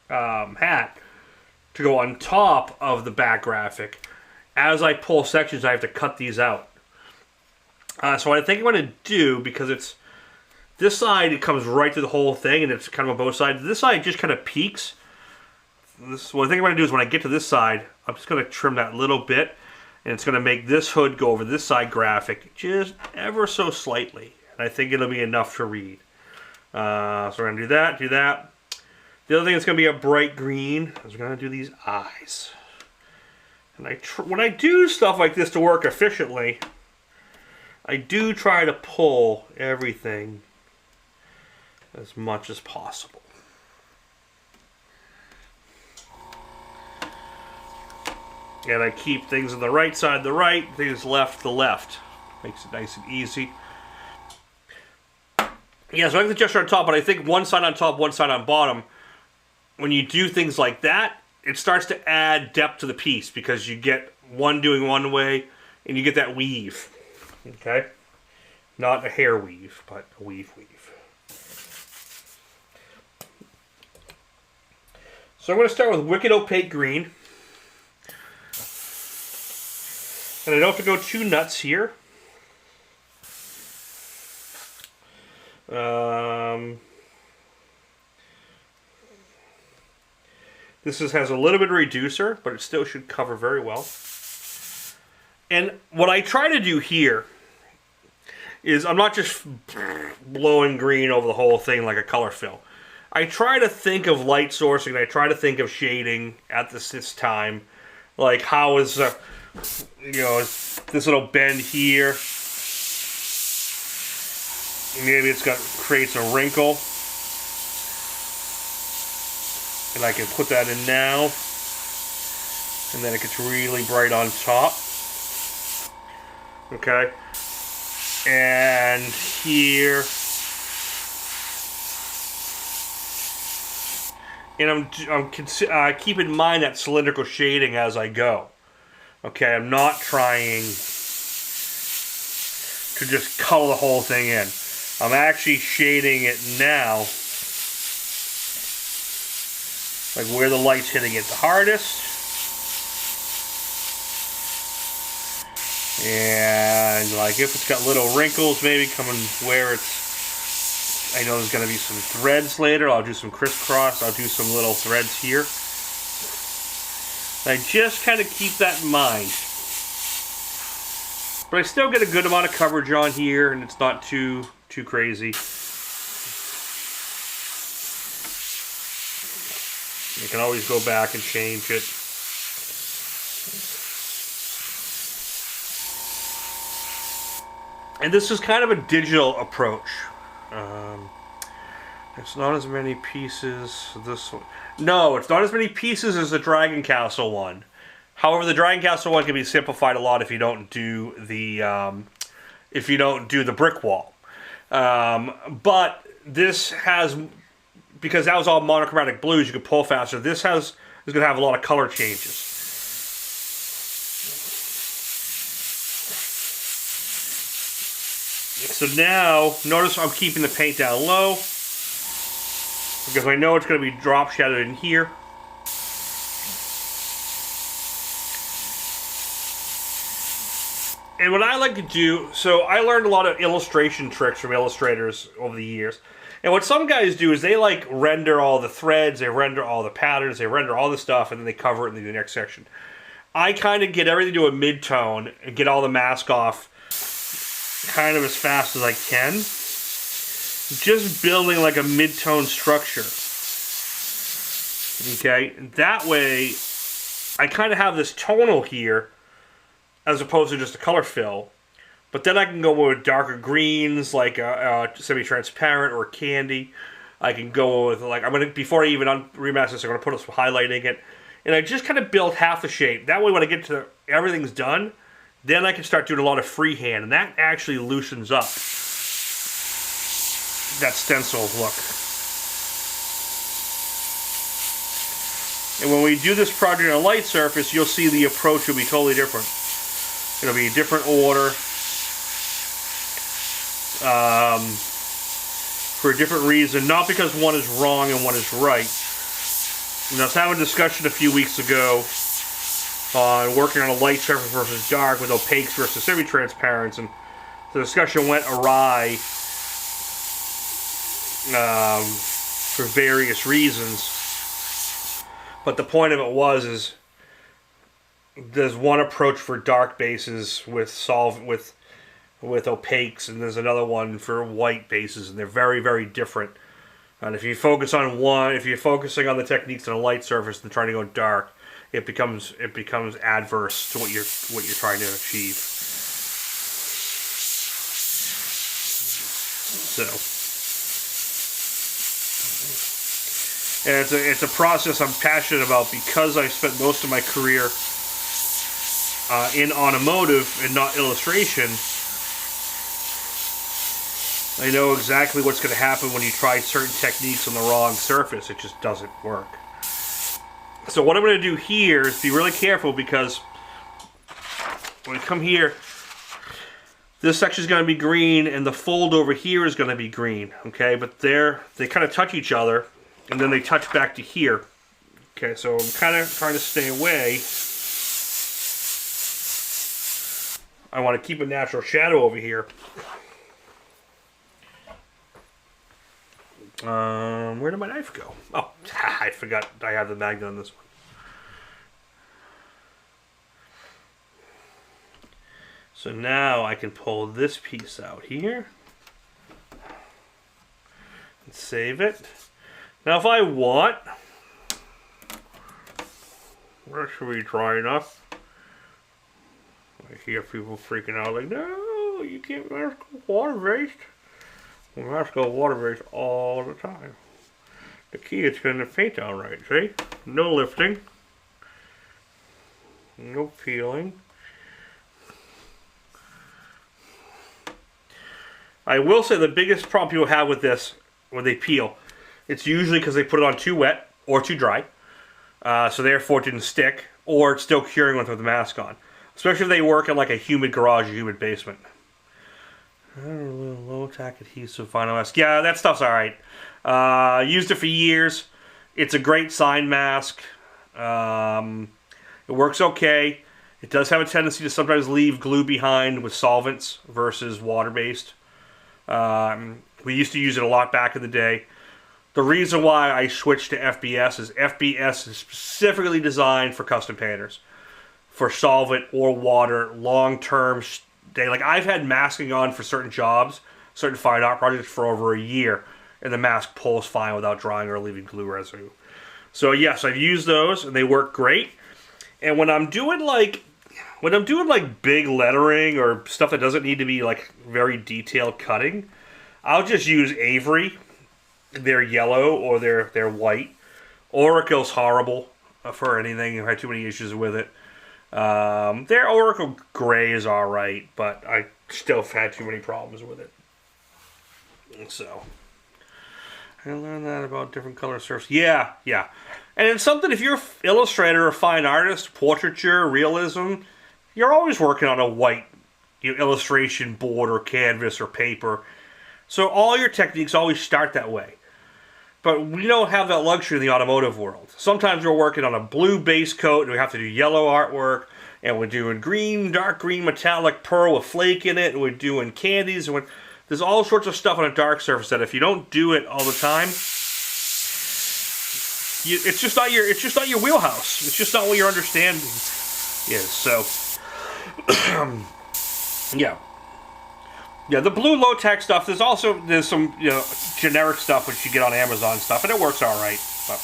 hat to go on top of the back graphic, as I pull sections, I have to cut these out. So what I think I'm going to do, because it's this side, it comes right through the whole thing, and it's kind of on both sides. This side just kind of peaks. What I think I'm going to do is when I get to this side, I'm just going to trim that little bit, and it's going to make this hood go over this side graphic just ever so slightly. And I think it'll be enough to read. So we're going to do that. The other thing that's going to be a bright green is we're going to do these eyes. And when I do stuff like this to work efficiently, I do try to pull everything as much as possible. And I keep things on the right side the right, things left the left. Makes it nice and easy. Yeah, so I like the gesture on top, but I think one side on top, one side on bottom, when you do things like that, it starts to add depth to the piece because you get one doing one way and you get that weave. Okay? Not a hair weave, but a weave. So I'm going to start with Wicked Opaque Green. And I don't have to go too nuts here. This has a little bit of reducer, but it still should cover very well. And what I try to do here is I'm not just blowing green over the whole thing like a color fill. I try to think of light sourcing. I try to think of shading at this time. Like how is, this little bend here. Maybe creates a wrinkle. And I can put that in now. And then it gets really bright on top. Okay. And here. And I'm keep in mind that cylindrical shading as I go. Okay, I'm not trying to just color the whole thing in. I'm actually shading it now, like where the light's hitting it the hardest. And like if it's got little wrinkles maybe coming where it's, I know there's going to be some threads later, I'll do some crisscross, I'll do some little threads here. I just kind of keep that in mind. But I still get a good amount of coverage on here, and it's not too crazy. You can always go back and change it. And this is kind of a digital approach. It's not as many pieces. This one. No, it's not as many pieces as the Dragon Castle one. However, the Dragon Castle one can be simplified a lot if you don't do the brick wall. But this has, because that was all monochromatic blues, you could pull faster. This is going to have a lot of color changes. So now, notice I'm keeping the paint down low because I know it's going to be drop shadowed in here. And what I like to do, so I learned a lot of illustration tricks from illustrators over the years. And what some guys do is they like render all the threads, they render all the patterns, they render all the stuff, and then they cover it in the next section. I kind of get everything to a mid-tone and get all the mask off kind of as fast as I can. Just building like a mid-tone structure. Okay, that way I kind of have this tonal here as opposed to just a color fill. But then I can go with darker greens, like a semi-transparent or candy. I can go with, like, I'm going to, before I even remaster this, I'm going to put some highlighting it. And I just kind of build half the shape. That way when I get to everything's done, then I can start doing a lot of freehand. And that actually loosens up that stencil look. And when we do this project on a light surface, you'll see the approach will be totally different. It'll be a different order. For a different reason, not because one is wrong and one is right. And I was having a discussion a few weeks ago on working on a light surface versus dark with opaques versus semi-transparents, and the discussion went awry for various reasons. But the point of it is there's one approach for dark bases with opaques, and there's another one for white bases, and they're very, very different. And if you focus on one, if you're focusing on the techniques on a light surface and trying to go dark, it becomes adverse to what you're trying to achieve. So, and it's a process I'm passionate about because I spent most of my career in automotive and not illustration. I know exactly what's going to happen when you try certain techniques on the wrong surface. It just doesn't work. So what I'm going to do here is be really careful, because when I come here, this section is going to be green and the fold over here is going to be green. Okay, but they kind of touch each other and then they touch back to here. Okay, so I'm kind of trying to stay away. I want to keep a natural shadow over here. Where did my knife go? Oh, I forgot I have the magnet on this one. So now I can pull this piece out here and save it. Now if I want, where should we dry enough? I hear people freaking out like, no, you can't mask water based. We mask water based all the time. The key is getting the paint down right, see? No lifting. No peeling. I will say the biggest problem people have with this, when they peel, it's usually because they put it on too wet or too dry. So therefore it didn't stick, or it's still curing with the mask on. Especially if they work in like a humid garage or humid basement. Low tack adhesive vinyl mask. Yeah, that stuff's alright. Used it for years. It's a great sign mask. It works okay. It does have a tendency to sometimes leave glue behind with solvents versus water-based. We used to use it a lot back in the day. The reason why I switched to FBS is FBS is specifically designed for custom painters. For solvent or water, long-term. Like, I've had masking on for certain jobs, certain fine art projects for over a year, and the mask pulls fine without drying or leaving glue residue. So yes, I've used those and they work great. And when I'm doing like big lettering or stuff that doesn't need to be like very detailed cutting, I'll just use Avery. They're yellow or they're white. Oracle's horrible for anything. I've had too many issues with it. Their Oracle Gray is alright, but I still have had too many problems with it. So, I learned that about different color surfaces. Yeah. And it's something, if you're an illustrator or fine artist, portraiture, realism, you're always working on a white illustration board or canvas or paper. So all your techniques always start that way. But we don't have that luxury in the automotive world. Sometimes we're working on a blue base coat and we have to do yellow artwork, and we're doing green, dark green metallic pearl with flake in it, and we're doing candies, and there's all sorts of stuff on a dark surface that if you don't do it all the time, it's just not your wheelhouse. It's just not what your understanding is. So yeah. Yeah, the blue low-tech stuff, there's some, you know, generic stuff which you get on Amazon stuff, and it works all right. But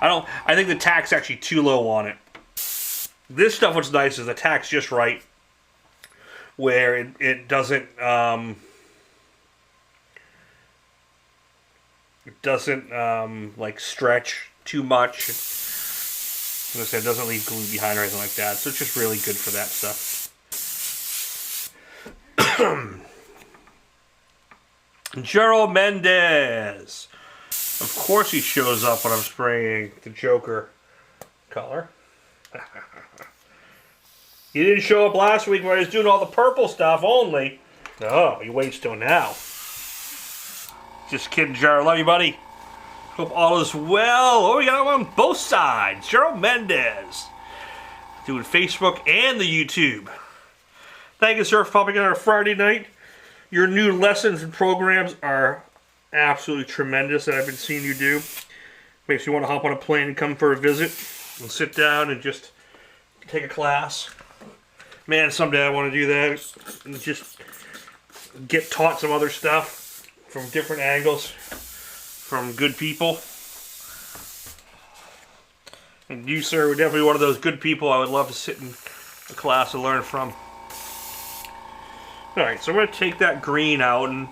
I think the tack's actually too low on it. This stuff, what's nice is the tack's just right, where it doesn't like stretch too much. As I said, it doesn't leave glue behind or anything like that, so it's just really good for that stuff. Gerald Mendez. Of course he shows up when I'm spraying the Joker color. He didn't show up last week when I was doing all the purple stuff only. No, he waits till now. Just kidding, Gerald. Love you, buddy. Hope all is well. Oh, we got him on both sides. Gerald Mendez. Doing Facebook and the YouTube. Thank you, sir, for popping in on a Friday night. Your new lessons and programs are absolutely tremendous that I've been seeing you do. Makes me want to hop on a plane and come for a visit and sit down and just take a class. Man, someday I want to do that and just get taught some other stuff from different angles from good people. And you, sir, are definitely one of those good people I would love to sit in a class and learn from. Alright, so I'm going to take that green out, and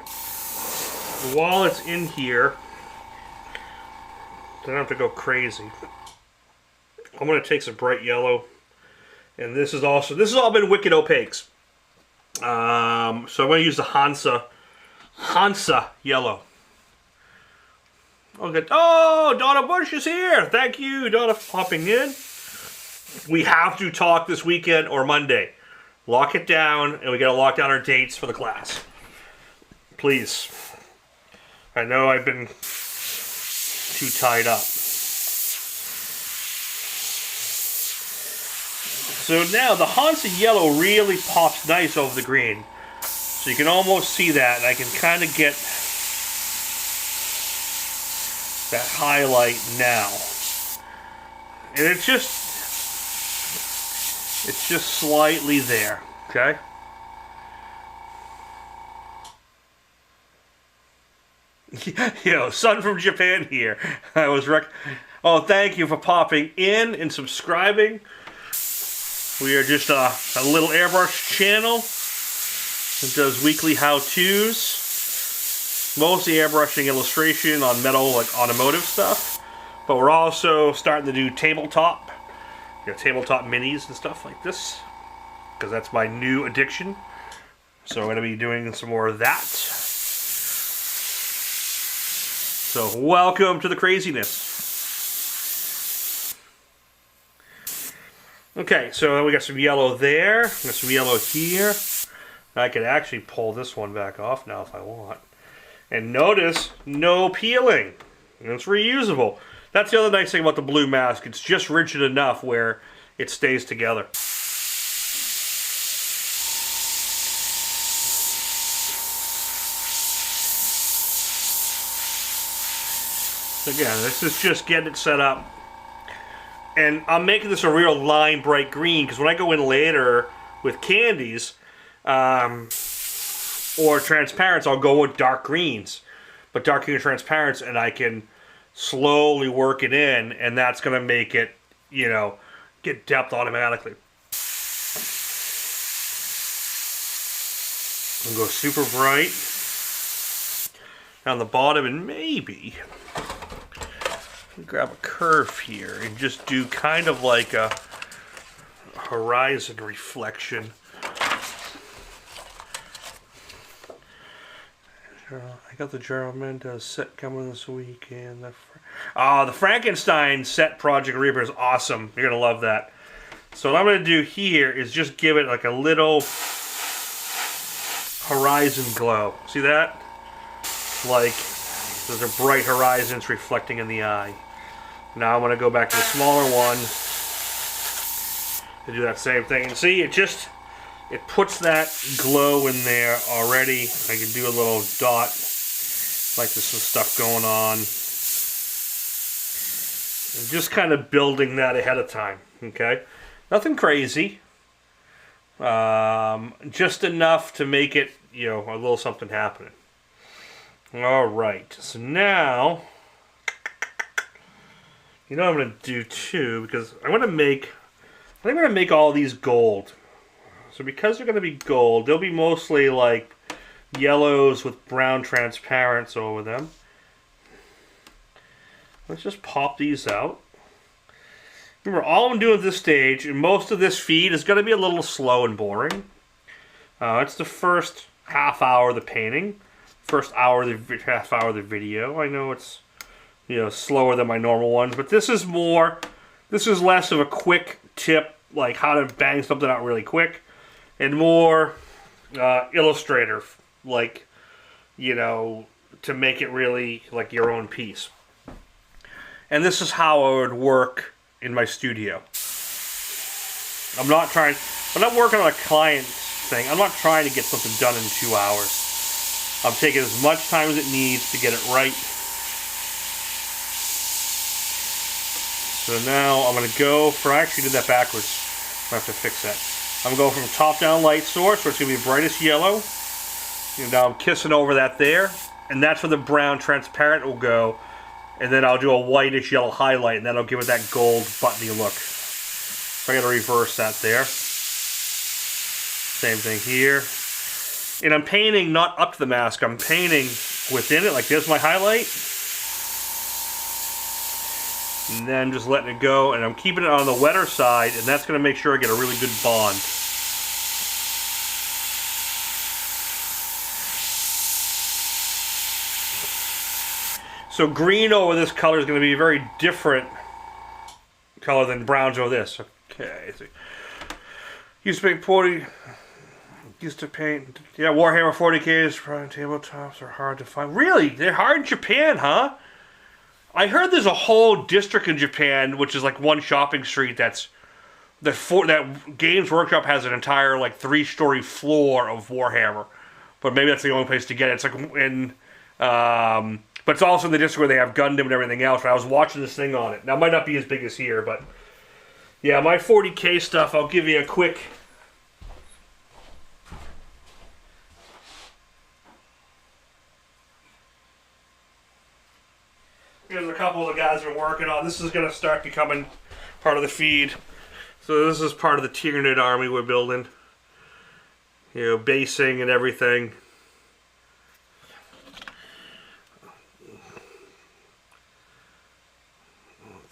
while it's in here, I don't have to go crazy. I'm going to take some bright yellow, and this has all been wicked opaques. So I'm going to use the Hansa yellow. Oh, good. Oh, Donna Bush is here. Thank you, Donna, for popping in. We have to talk this weekend or Monday. Lock it down, and we got to lock down our dates for the class. Please. I know I've been too tied up. So now the Hansa yellow really pops nice over the green. So you can almost see that, and I can kind of get that highlight now. And it's just slightly there, okay? Yo, son from Japan here. Oh, thank you for popping in and subscribing. We are just a little airbrush channel that does weekly how-tos. Mostly airbrushing illustration on metal, like automotive stuff. But we're also starting to do tabletop. You know, tabletop minis and stuff like this. Because that's my new addiction. So we're going to be doing some more of that. So welcome to the craziness. Okay, so we got some yellow there. We got some yellow here. I could actually pull this one back off now if I want. And notice, no peeling. And it's reusable. That's the other nice thing about the blue mask. It's just rigid enough where it stays together. Again, this is just getting it set up. And I'm making this a real line bright green because when I go in later with candies or transparents, I'll go with dark greens. But dark green and transparents, and I can slowly work it in, and that's going to make it, you know, get depth automatically. And go super bright down the bottom, and maybe grab a curve here and just do kind of like a horizon reflection. I got the Gerald Mendez set coming this weekend. The Frankenstein set project Reaper is awesome. You're gonna love that. So what I'm going to do here is just give it like a little horizon glow. See that? Like those are bright horizons reflecting in the eye. Now I'm going to go back to the smaller one and do that same thing. And see, it puts that glow in there already. I can do a little dot, like there's some stuff going on. And just kind of building that ahead of time, okay? Nothing crazy. Just enough to make it, you know, a little something happening. All right, so now, you know what I'm going to do too, because I'm going to make all these gold. So because they're going to be gold, they'll be mostly like yellows with brown transparents over them. Let's just pop these out. Remember, all I'm doing at this stage, and most of this feed is going to be a little slow and boring. It's the first half hour of the painting, first hour of the half hour of the video. I know it's, you know, slower than my normal ones, but this is less of a quick tip, like how to bang something out really quick, and more illustrator, like, you know, to make it really like your own piece. And this is how I would work in my studio. I'm not working on a client thing. I'm not trying to get something done in 2 hours. I'm taking as much time as it needs to get it right. So now I'm going to go for, I actually did that backwards. I have to fix that. I'm going from top-down light source, where it's going to be brightest yellow. And now I'm kissing over that there. And that's where the brown transparent will go. And then I'll do a whitish yellow highlight, and that'll give it that gold buttony look. So I got to reverse that there. Same thing here. And I'm painting not up to the mask, I'm painting within it, like there's my highlight. And then just letting it go, and I'm keeping it on the wetter side, and that's going to make sure I get a really good bond. So green over this color is going to be a very different color than browns over this. Okay. Used to paint. Yeah, Warhammer 40Ks, tabletops are hard to find. Really? They're hard in Japan, huh? I heard there's a whole district in Japan, which is like one shopping street that Games Workshop has an entire like 3-story floor of Warhammer. But maybe that's the only place to get it. It's like in but it's also in the district where they have Gundam and everything else. I was watching this thing on it. Now, it might not be as big as here, but yeah, my 40K stuff, I'll give you a quick. Here's a couple of the guys are working on. This is going to start becoming part of the feed. So this is part of the Tyranid army we're building. You know, basing and everything.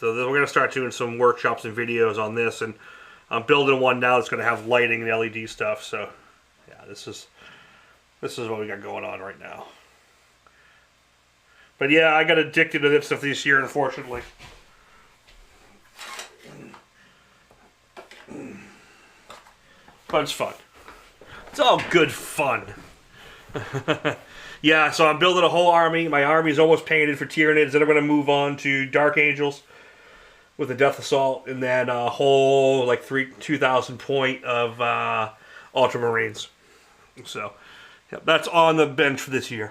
So then we're going to start doing some workshops and videos on this, and I'm building one now that's going to have lighting and LED stuff. So, yeah, this is what we got going on right now. But yeah, I got addicted to this stuff this year, unfortunately. But it's fun. It's all good fun. Yeah, so I'm building a whole army. My army's almost painted for Tyranids. Then I'm going to move on to Dark Angels with the Death Assault, and then a whole like 2,000 point of Ultramarines. So, yeah, that's on the bench for this year.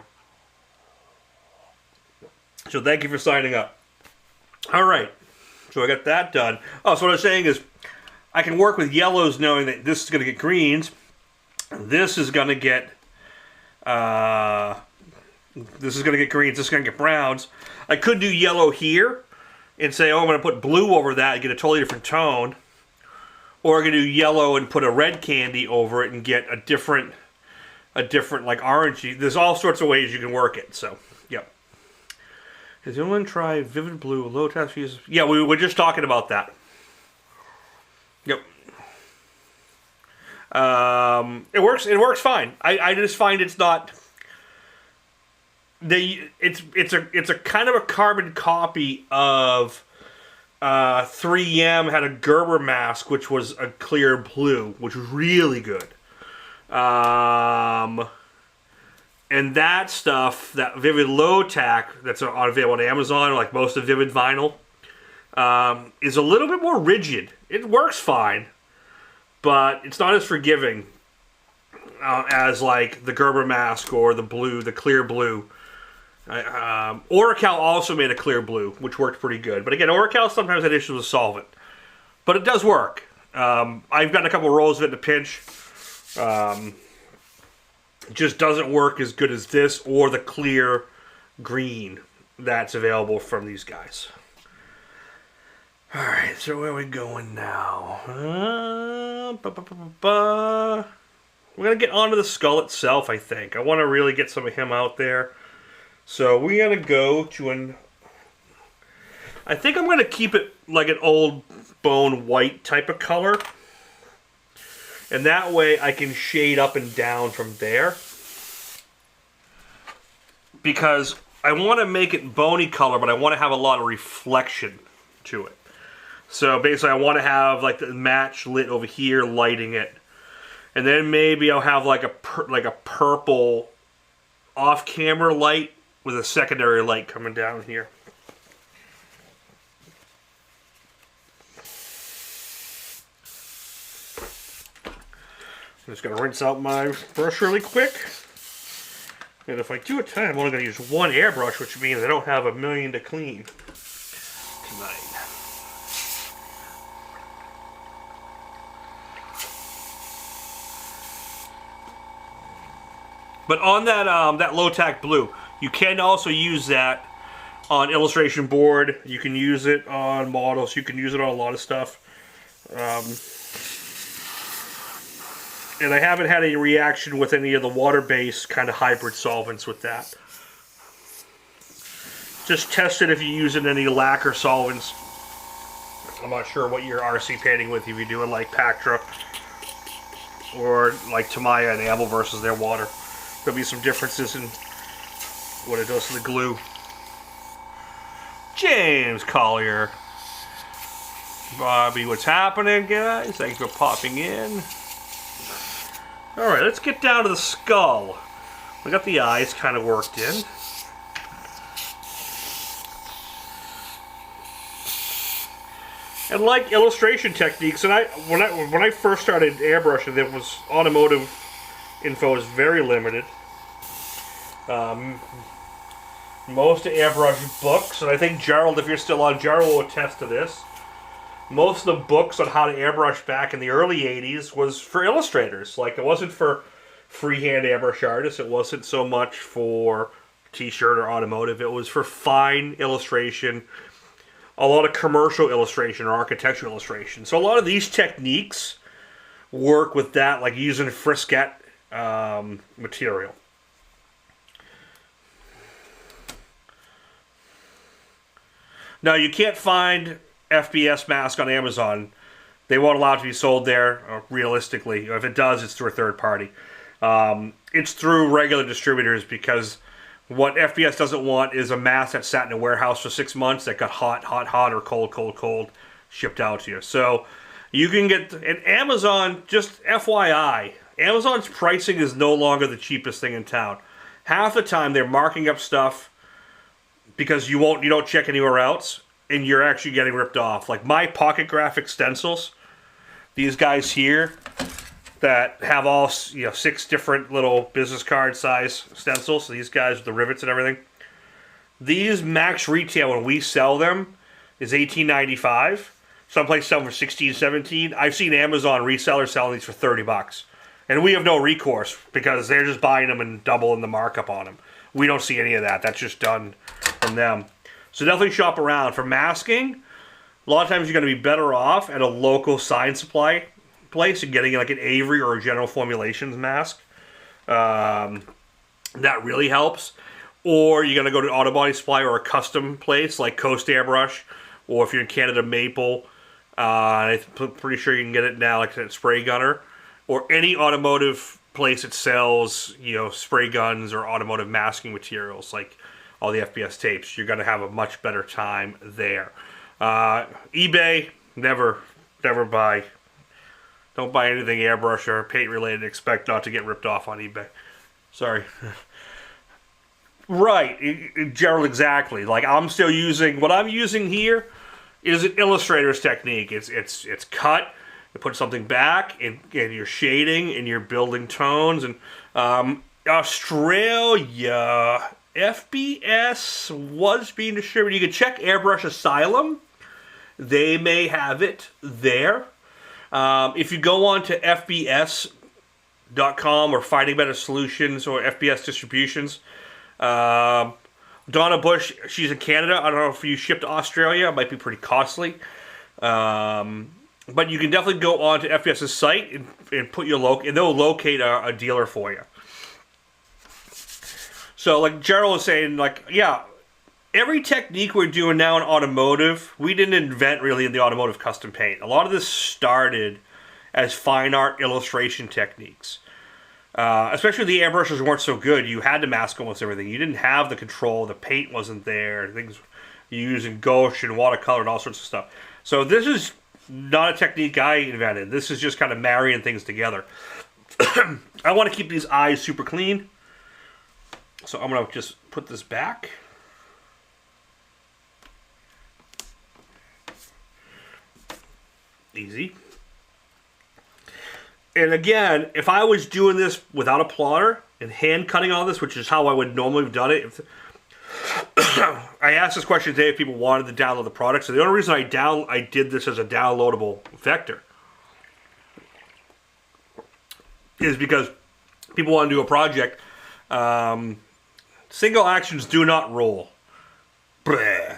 So thank you for signing up. All right, so I got that done. Oh, so what I was saying is, I can work with yellows knowing that this is going to get greens. This is going to get greens. This is going to get browns. I could do yellow here and say, oh, I'm going to put blue over that and get a totally different tone. Or I can do yellow and put a red candy over it and get a different like orangey. There's all sorts of ways you can work it. So, yep. Has anyone tried Vivid Blue, low test uses? Yeah, we were just talking about that. Yep. It works fine. I just find it's not. It's a kind of a carbon copy of 3M had a Gerber mask, which was a clear blue, which was really good. And that stuff, that Vivid Low Tack that's available on Amazon, like most of Vivid vinyl, is a little bit more rigid. It works fine, but it's not as forgiving as like the Gerber mask or the blue, the clear blue. Oracal also made a clear blue, which worked pretty good. But again, Oracal sometimes had issues with solvent, but it does work. I've gotten a couple rolls of it in a pinch. It just doesn't work as good as this or the clear green that's available from these guys. Alright, so where are we going now? We're going to get onto the skull itself, I think. I want to really get some of him out there. So we're going to go to I think I'm going to keep it like an old bone white type of color. And that way I can shade up and down from there. Because I want to make it bony color, but I want to have a lot of reflection to it. So basically I want to have like the match lit over here lighting it. And then maybe I'll have like a purple off-camera light with a secondary light coming down here. I'm just going to rinse out my brush really quick. And if I do it tonight, I'm only going to use one airbrush, which means I don't have a million to clean tonight. But on that low-tack blue, you can also use that on illustration board. You can use it on models. You can use it on a lot of stuff. And I haven't had any reaction with any of the water-based kind of hybrid solvents with that. Just test it if you use it in any lacquer solvents. I'm not sure what you're RC painting with, if you're doing like Pactra or like Tamiya and Amel versus their water. There'll be some differences in what it does to the glue. James Collier. Bobby, what's happening, guys? Thanks for popping in. Alright, let's get down to the skull. We got the eyes kind of worked in. And like illustration techniques, and when I first started airbrushing, there was automotive info was very limited. Most airbrush books, and I think Gerald, if you're still on, Gerald will attest to this. Most of the books on how to airbrush back in the early 80s was for illustrators. Like, it wasn't for freehand airbrush artists. It wasn't so much for t-shirt or automotive. It was for fine illustration, a lot of commercial illustration or architectural illustration. So a lot of these techniques work with that, like using Frisket material. Now, you can't find FBS mask on Amazon. They won't allow it to be sold there, realistically. If it does, it's through a third party. It's through regular distributors, because what FBS doesn't want is a mask that sat in a warehouse for 6 months that got hot, or cold, shipped out to you. So you can get, and Amazon, just FYI, Amazon's pricing is no longer the cheapest thing in town. Half the time they're marking up stuff because you don't check anywhere else, and you're actually getting ripped off. Like my Pocket Graphic stencils, these guys here that have all 6 different little business card size stencils. So these guys with the rivets and everything. These max retail when we sell them is $18.95. Someplace sell them for $16, $17. I've seen Amazon resellers selling these for $30, and we have no recourse because they're just buying them and doubling the markup on them. We don't see any of that. That's just done from them. So definitely shop around. For masking, a lot of times you're going to be better off at a local science supply place and getting like an Avery or a General Formulations mask. That really helps. Or you're going to go to an auto body supply or a custom place like Coast Airbrush, or if you're in Canada, Maple. I'm pretty sure you can get it now like at Spray Gunner, or any automotive place that sells spray guns or automotive masking materials like all the FBS tapes. You're going to have a much better time there. eBay, never buy. Don't buy anything airbrush or paint related. Expect not to get ripped off on eBay. Sorry. Right, Gerald, exactly. Like, I'm still using, what I'm using here is an illustrator's technique. It's cut, you put something back, and you're shading, and you're building tones. And Australia, FBS was being distributed. You can check Airbrush Asylum. They may have it there. If you go on to FBS.com or Finding Better Solutions or FBS Distributions, Donna Bush, she's in Canada. I don't know if you ship to Australia. It might be pretty costly. But you can definitely go on to FBS's site and put your and they'll locate a dealer for you. So like Gerald was saying, like, yeah, every technique we're doing now in automotive, we didn't invent really in the automotive custom paint. A lot of this started as fine art illustration techniques. Especially the airbrushes weren't so good. You had to mask almost everything. You didn't have the control. The paint wasn't there. Things you use in gouache and watercolor and all sorts of stuff. So this is not a technique I invented. This is just kind of marrying things together. I want to keep these eyes super clean. So I'm going to just put this back. Easy. And again, if I was doing this without a plotter and hand cutting all this, which is how I would normally have done it, I asked this question today if people wanted to download the product. So the only reason I did this as a downloadable vector is because people want to do a project. Single actions do not roll. Bleh.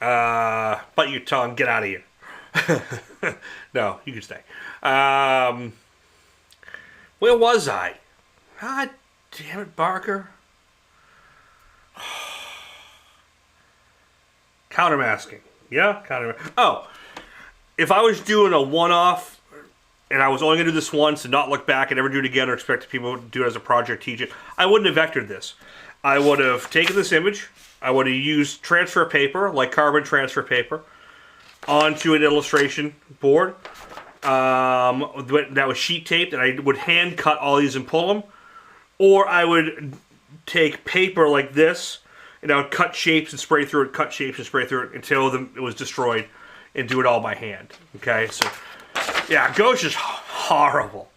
Bite your tongue. Get out of here. No, you can stay. Where was I? God damn it, Barker. Countermasking. Yeah, countermasking. Oh, if I was doing a one-off and I was only going to do this once and not look back and never do it again or expect people to do it as a project, teach it, I wouldn't have vectored this. I would have taken this image, I would have used transfer paper, like carbon transfer paper, onto an illustration board that was sheet taped, and I would hand cut all these and pull them. Or I would take paper like this, and I would cut shapes and spray through it, cut shapes and spray through it until it was destroyed, and do it all by hand. Okay, so yeah, gouache is horrible.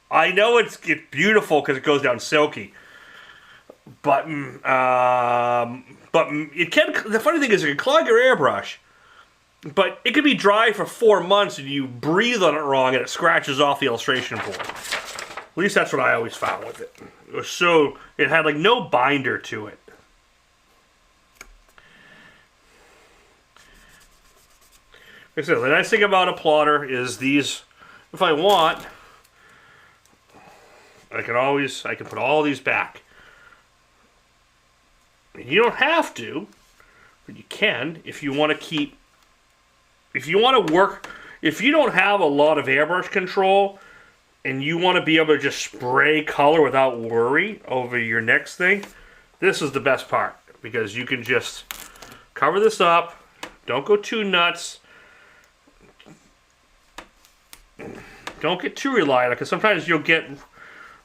I know it's beautiful because it goes down silky, but it can. The funny thing is, it can clog your airbrush. But it could be dry for 4 months and you breathe on it wrong and it scratches off the illustration board. At least that's what I always found with it. It was so, it had like no binder to it. Like I said, the nice thing about a plotter is these, if I want, I can put all these back. And you don't have to, but you can if you want to keep. If you want to work, if you don't have a lot of airbrush control and you want to be able to just spray color without worry over your next thing, this is the best part because you can just cover this up. Don't go too nuts. Don't get too reliant because sometimes you'll get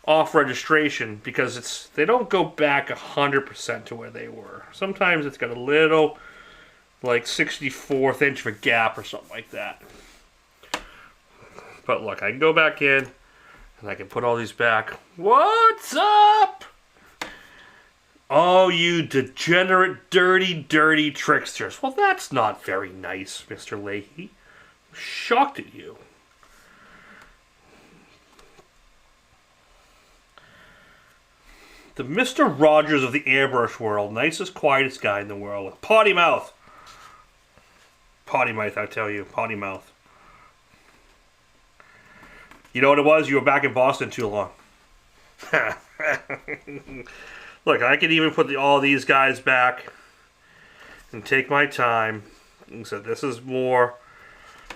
off registration because they don't go back 100% to where they were. Sometimes it's got a little, like 64th inch of a gap or something like that. But look, I can go back in and I can put all these back. What's up? Oh, you degenerate, dirty tricksters. Well, that's not very nice, Mr. Leahy. I'm shocked at you. The Mr. Rogers of the airbrush world. Nicest, quietest guy in the world. With potty mouth. Potty mouth, I tell you. Potty mouth. You know what it was? You were back in Boston too long. Look, I could even put all these guys back and take my time. And so this is more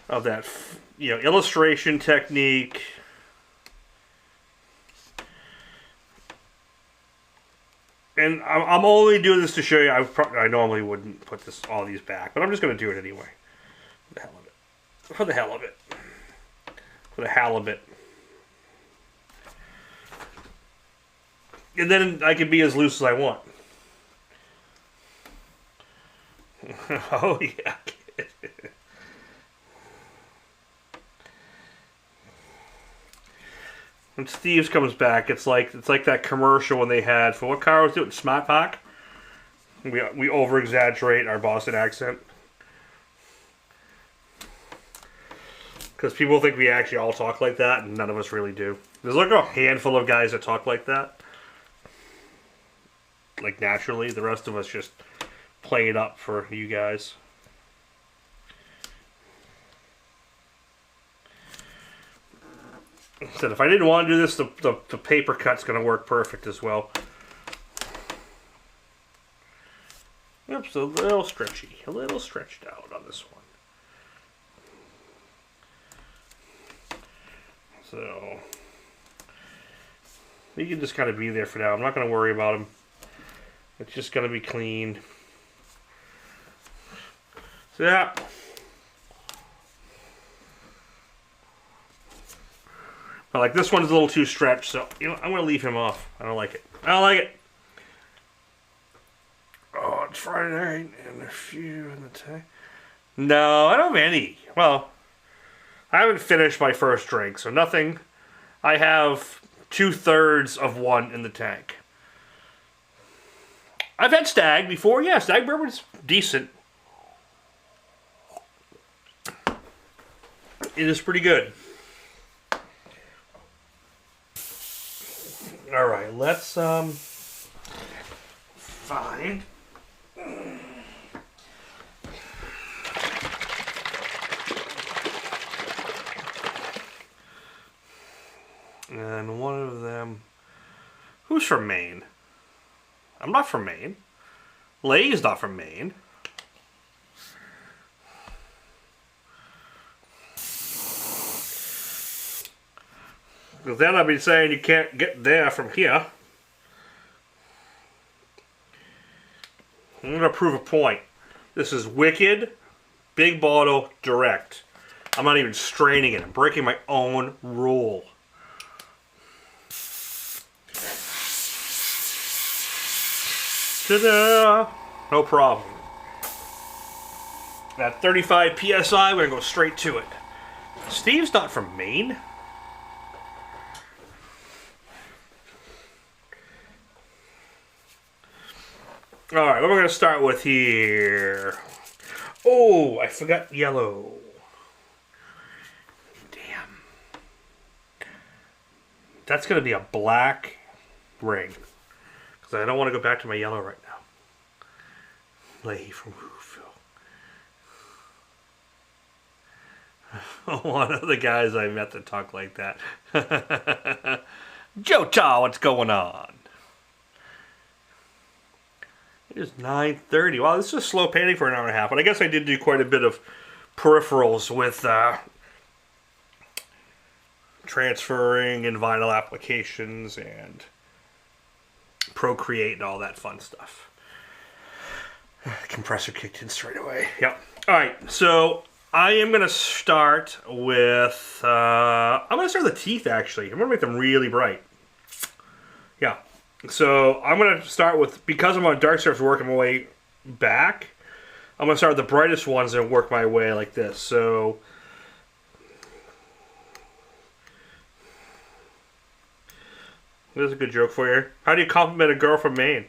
of that, illustration technique. And I'm only doing this to show you. I normally wouldn't put all these back, but I'm just going to do it anyway. For the hell of it. For the hell of it. For the halibut. And then I can be as loose as I want. Oh yeah. When Steve's comes back, it's like that commercial when they had for what car was it? Smart Pack. We over exaggerate our Boston accent because people think we actually all talk like that, and none of us really do. There's like a handful of guys that talk like that, like naturally. The rest of us just play it up for you guys. Said if I didn't want to do this, the paper cut's going to work perfect as well. Oops, a little stretchy. A little stretched out on this one. So, he can just kind of be there for now. I'm not going to worry about him. It's just going to be clean. So, yeah. But like this one's a little too stretched, so you know I'm gonna leave him off. I don't like it. I don't like it. Oh, it's Friday night and a few in the tank. No, I don't have any. Well, I haven't finished my first drink, so nothing. I have 2/3 of one in the tank. I've had Stag before. Yeah, Stag bourbon's decent. It is pretty good. All right, let's find. And one of them. Who's from Maine? I'm not from Maine. Lay's not from Maine. Because then I'd be saying you can't get there from here. I'm going to prove a point. This is Wicked, big bottle, direct. I'm not even straining it. I'm breaking my own rule. Ta-da! No problem. At 35 PSI, we're going to go straight to it. Steve's not from Maine. Alright, what we're going to start with here. Oh, I forgot yellow. Damn. That's going to be a black ring. Because I don't want to go back to my yellow right now. Lay from Whoville. One of the guys I met that talk like that. Jota, what's going on? It is 9:30. Wow, this is slow painting for an hour and a half. But I guess I did do quite a bit of peripherals with transferring and vinyl applications and Procreate and all that fun stuff. Compressor kicked in straight away. Yep. All right, so I am going to start with... I'm going to start with the teeth, actually. I'm going to make them really bright. Yeah. So I'm going to start with, because I'm on dark surface working my way back, I'm going to start with the brightest ones and work my way like this. So there's a good joke for you. How do you compliment a girl from Maine?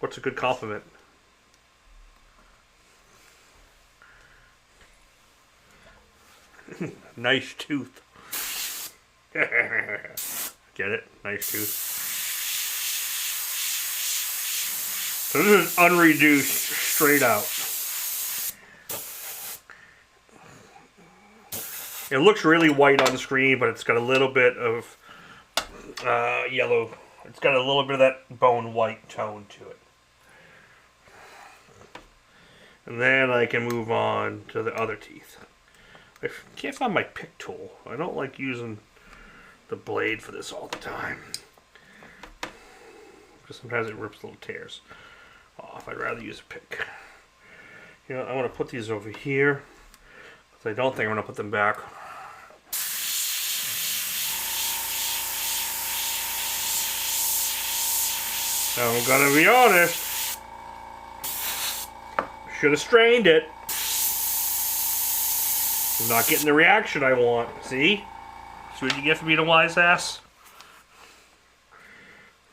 What's a good compliment? Nice tooth. Get it? Nice tooth. So this is unreduced, straight out. It looks really white on the screen, but it's got a little bit of yellow. It's got a little bit of that bone white tone to it. And then I can move on to the other teeth. I can't find my pick tool. I don't like using the blade for this all the time. because sometimes it rips little tears off. I'd rather use a pick. You know, I want to put these over here, because I don't think I'm going to put them back. I'm going to be honest. Should have strained it. I'm not getting the reaction I want. See? See what you get for being a wise ass?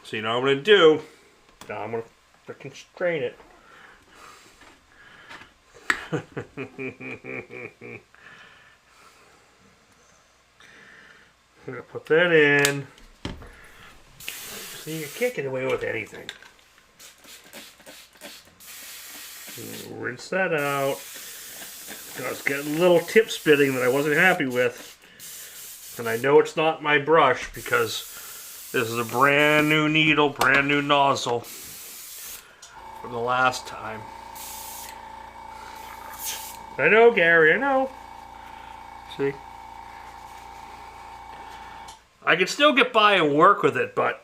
So you know what I'm going to do? Now I'm going to freaking strain it. I'm going to put that in. See, you can't get away with anything. Rinse that out. I was getting a little tip spitting that I wasn't happy with. And I know it's not my brush because this is a brand new needle, brand new nozzle from the last time. I know, Gary, I know. See? I can still get by and work with it, but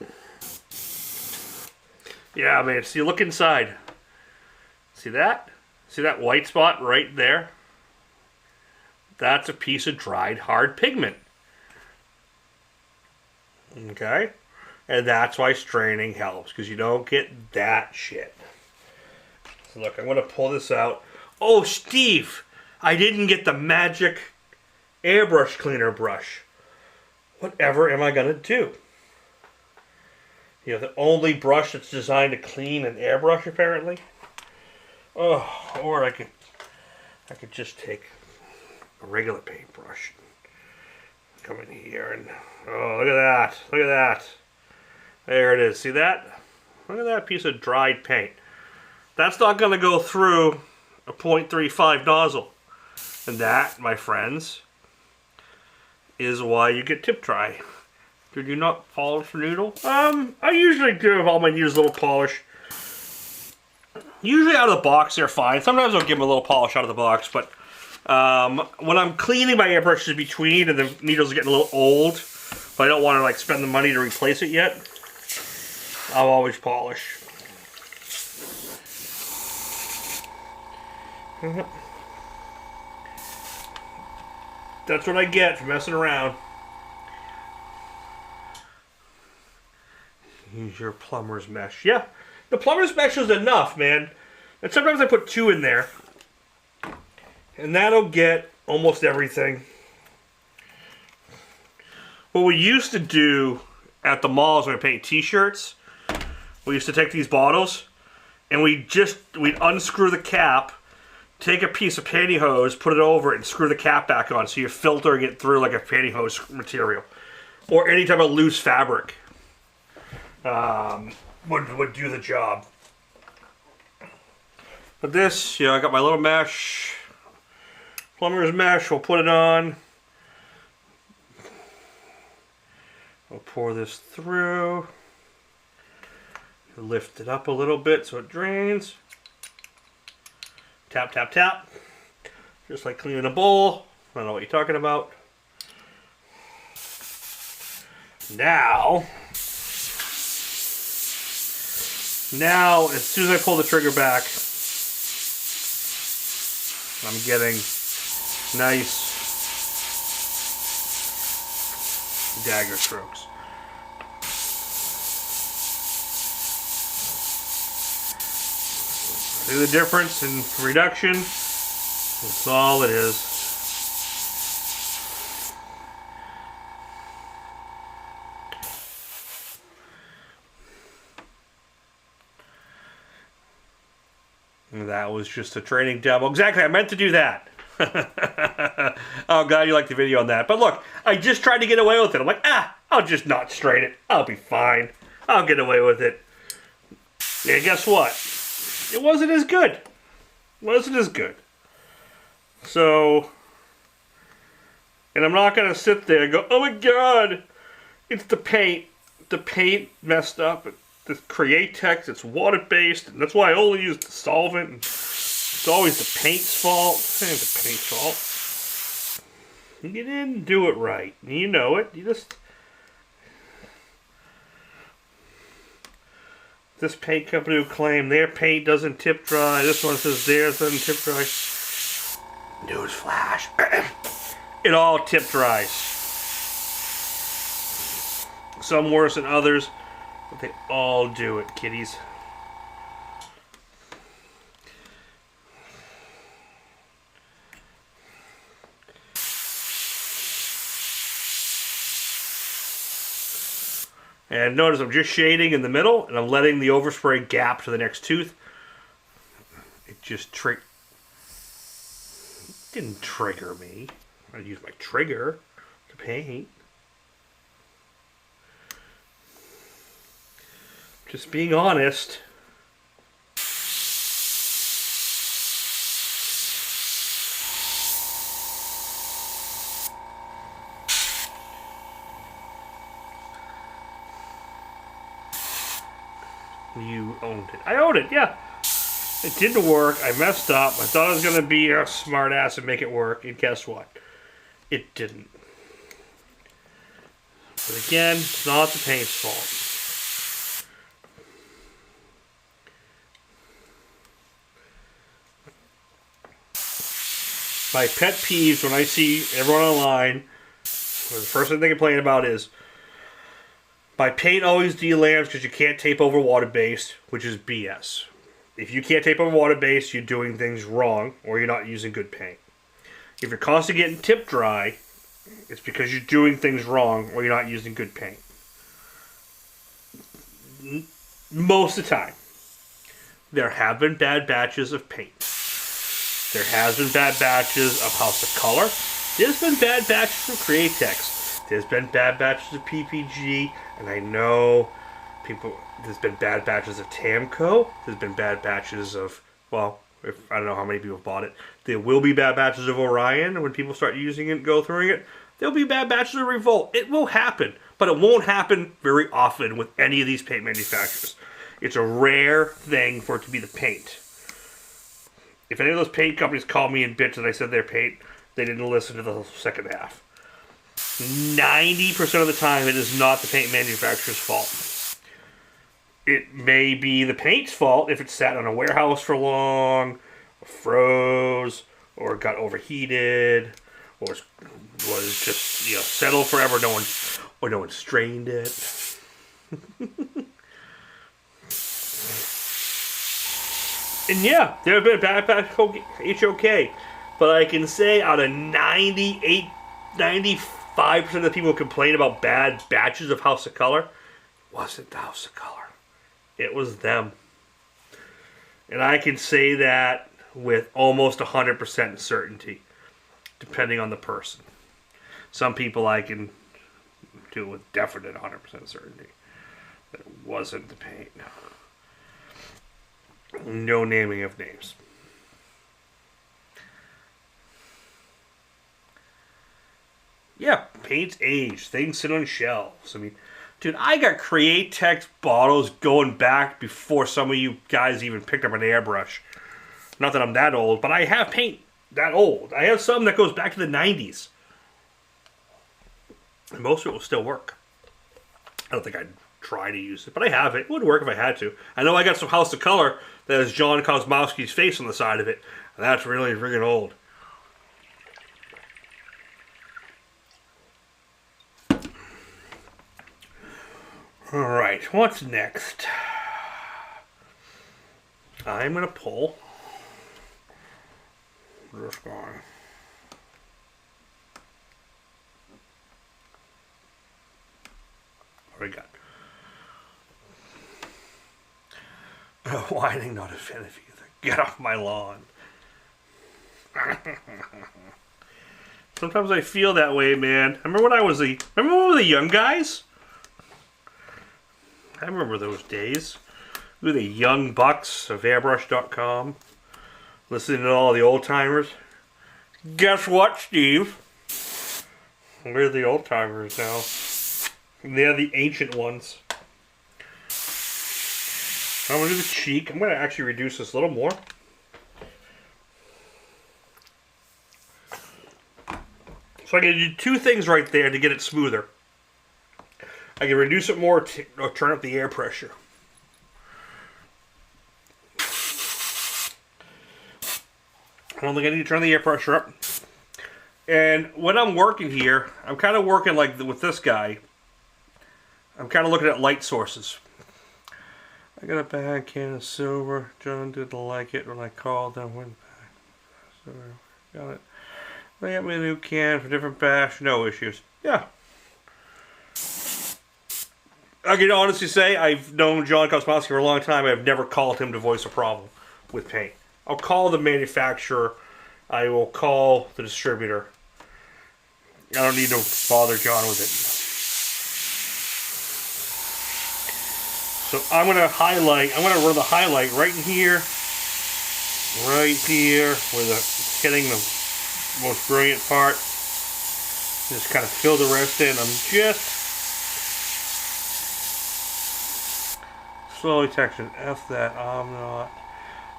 yeah, man, see, look inside. See that? See that white spot right there? That's a piece of dried hard pigment. Okay? And that's why straining helps, because you don't get that shit. So look, I'm going to pull this out. Oh, Steve, I didn't get the magic airbrush cleaner brush. Whatever am I going to do? You know, the only brush that's designed to clean an airbrush, apparently. Oh, or I could just take a regular paintbrush. Come in here and, oh, look at that. Look at that. There it is. See that? Look at that piece of dried paint. That's not going to go through a 0.35 nozzle. And that, my friends, is why you get tip dry. Did you not polish your noodle? I usually give all my needles a little polish. Usually out of the box they're fine. Sometimes I'll give them a little polish out of the box, but when I'm cleaning my airbrushes between and the needles are getting a little old, but I don't want to like spend the money to replace it yet, I'll always polish. That's what I get for messing around. Use your plumber's mesh. Yeah, the plumber's mesh is enough, man. And sometimes I put 2 in there. And that'll get almost everything. What we used to do at the malls when I paint t-shirts, we used to take these bottles and we'd unscrew the cap, take a piece of pantyhose, put it over it, and screw the cap back on so you're filtering it through like a pantyhose material. Or any type of loose fabric would do the job. But this, you know, I got my little mesh, plumber's mesh, we'll put it on. I'll pour this through. Lift it up a little bit so it drains. Tap, tap, tap. Just like cleaning a bowl. I don't know what you're talking about. Now, as soon as I pull the trigger back, I'm getting nice dagger strokes. See the difference in reduction? That's all it is. And that was just a training demo. Exactly, I meant to do that. Oh, God, you liked the video on that. But look, I just tried to get away with it. I'm like, I'll just not strain it. I'll be fine. I'll get away with it. And guess what? It wasn't as good. It wasn't as good. So, and I'm not going to sit there and go, oh my God, it's the paint. The paint messed up. The Create text, it's water-based, and that's why I only use the solvent. And it's always the paint's fault. It ain't the paint's fault. You didn't do it right. You know it. You just... This paint company will claim their paint doesn't tip dry. This one says theirs doesn't tip dry. Newsflash. It all tip dries. Some worse than others, but they all do it, kiddies. And notice I'm just shading in the middle, and I'm letting the overspray gap to the next tooth. It just didn't trigger me. I used my trigger to paint. Just being honest. You owned it. I owned it, yeah. It didn't work. I messed up. I thought I was going to be a smart ass and make it work. And guess what? It didn't. But again, it's not the paint's fault. My pet peeves when I see everyone online, the first thing they complain about is, my paint always delams because you can't tape over water-based, which is BS. If you can't tape over water-based, you're doing things wrong, or you're not using good paint. If you're constantly getting tip dry, it's because you're doing things wrong, or you're not using good paint. Most of the time. There have been bad batches of paint. There has been bad batches of House of Color. There's been bad batches from Createx. There's been bad batches of PPG, and I know people. There's been bad batches of Tamco. There's been bad batches of, well, I don't know how many people bought it. There will be bad batches of Orion when people start using it and go through it. There'll be bad batches of Revolt. It will happen, but it won't happen very often with any of these paint manufacturers. It's a rare thing for it to be the paint. If any of those paint companies call me and bitch that I said their paint, they didn't listen to the second half. 90% of the time, it is not the paint manufacturer's fault. It may be the paint's fault if it sat on a warehouse for long, or froze, or got overheated, or was just settled forever. No one strained it. And yeah, there have been bad HOK, but I can say out of 95% of the people who complain about bad batches of House of Color, it wasn't the House of Color. It was them. And I can say that with almost 100% certainty, depending on the person. Some people I can do it with definite 100% certainty that it wasn't the paint. No naming of names. Yeah, paint's aged. Things sit on shelves. I mean, dude, I got Createx bottles going back before some of you guys even picked up an airbrush. Not that I'm that old, but I have paint that old. I have some that goes back to the 90s. And most of it will still work. I don't think I'd try to use it, but I have it. It would work if I had to. I know I got some House of Color that has John Kosmowski's face on the side of it, and that's really friggin' old. Alright, what's next? I'm going to pull this guy. What do we got? Whining, not offended. Get off my lawn. Sometimes I feel that way, man. Remember when we were the young guys? I remember those days. We were the young bucks of Airbrush.com, listening to all the old timers. Guess what, Steve? We're the old timers now. They're the ancient ones. I'm going to do the cheek. I'm going to actually reduce this a little more. So I can do two things right there to get it smoother. I can reduce it more or turn up the air pressure. I don't think I need to turn the air pressure up. And when I'm working here, I'm kind of working like with this guy. I'm kind of looking at light sources. I got a bad can of silver. John didn't like it when I called them. Went back. So got it. They got me a new can for different batch. No issues. Yeah. I can honestly say I've known John Kosmowski for a long time. I've never called him to voice a problem with paint. I'll call the manufacturer. I will call the distributor. I don't need to bother John with it. So I'm going to highlight. I'm going to run the highlight right in here. Right here where it's hitting the most brilliant part. Just kind of fill the rest in. I'm just slowly texturing. F that. I'm not.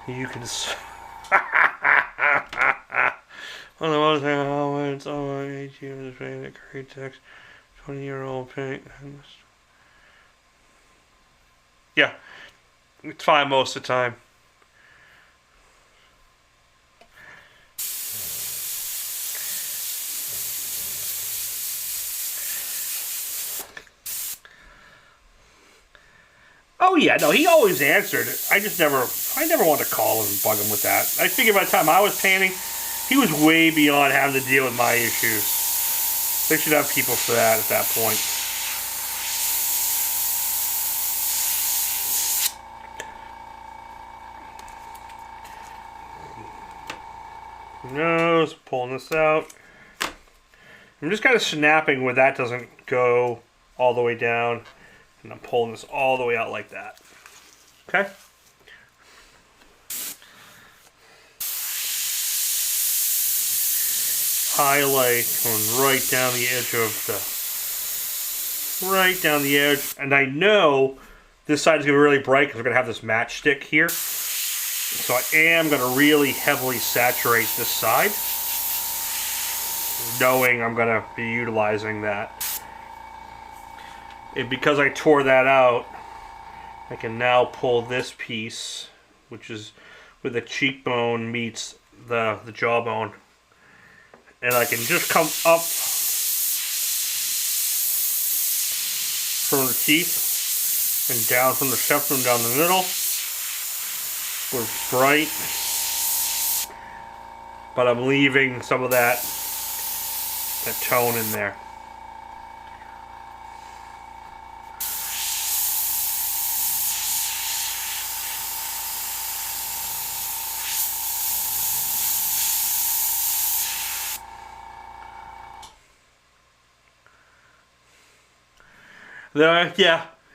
You can. On the one thing, oh, it's all my 8 years of paint. Great text. 20-year-old paint. Yeah, it's fine most of the time. Oh yeah, no, he always answered. I never wanted to call him and bug him with that. I figured by the time I was painting, he was way beyond having to deal with my issues. They should have people for that at that point. Nose, pulling this out. I'm just kind of snapping where that doesn't go all the way down. And I'm pulling this all the way out like that. Okay? Highlight going right down the edge of the... Right down the edge. And I know this side is going to be really bright because we're going to have this matchstick here. So I am going to really heavily saturate this side, knowing I'm going to be utilizing that. And because I tore that out, I can now pull this piece, which is where the cheekbone meets the jawbone. And I can just come up from the teeth and down from the septum down the middle. Where it's bright, but I'm leaving some of that tone in there.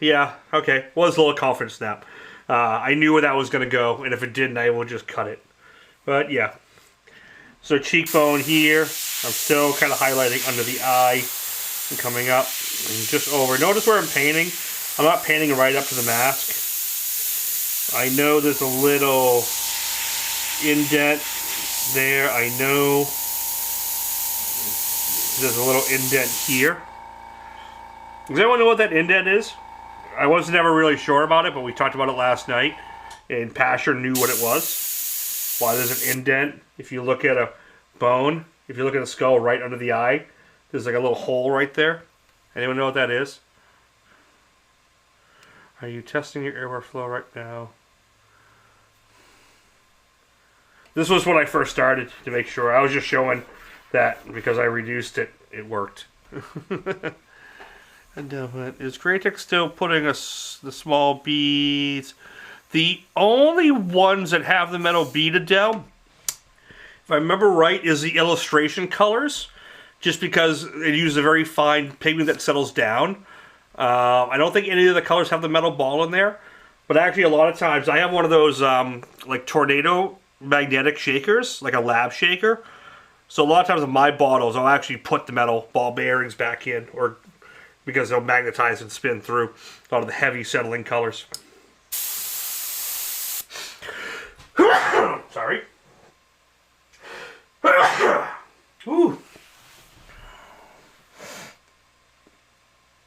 Yeah, okay. Was a little confidence snap. I knew where that was going to go, and if it didn't, I will just cut it. But yeah. So cheekbone here, I'm still kind of highlighting under the eye and coming up and just over. Notice where I'm painting. I'm not painting right up to the mask. I know there's a little indent there. I know there's a little indent here. Does anyone know what that indent is? I was never really sure about it, but we talked about it last night, and Pasher knew what it was. Why there's an indent. If you look at a bone, if you look at the skull right under the eye, there's like a little hole right there. Anyone know what that is? Are you testing your airbrush flow right now? This was when I first started to make sure. I was just showing that because I reduced it, it worked. Is Graytex still putting the small beads? The only ones that have the metal beaded down, if I remember right, is the illustration colors. Just because it uses a very fine pigment that settles down. I don't think any of the colors have the metal ball in there. But actually a lot of times, I have one of those like tornado magnetic shakers, like a lab shaker. So a lot of times in my bottles, I'll actually put the metal ball bearings back in, or because they'll magnetize and spin through a lot of the heavy settling colors. Sorry. Ooh.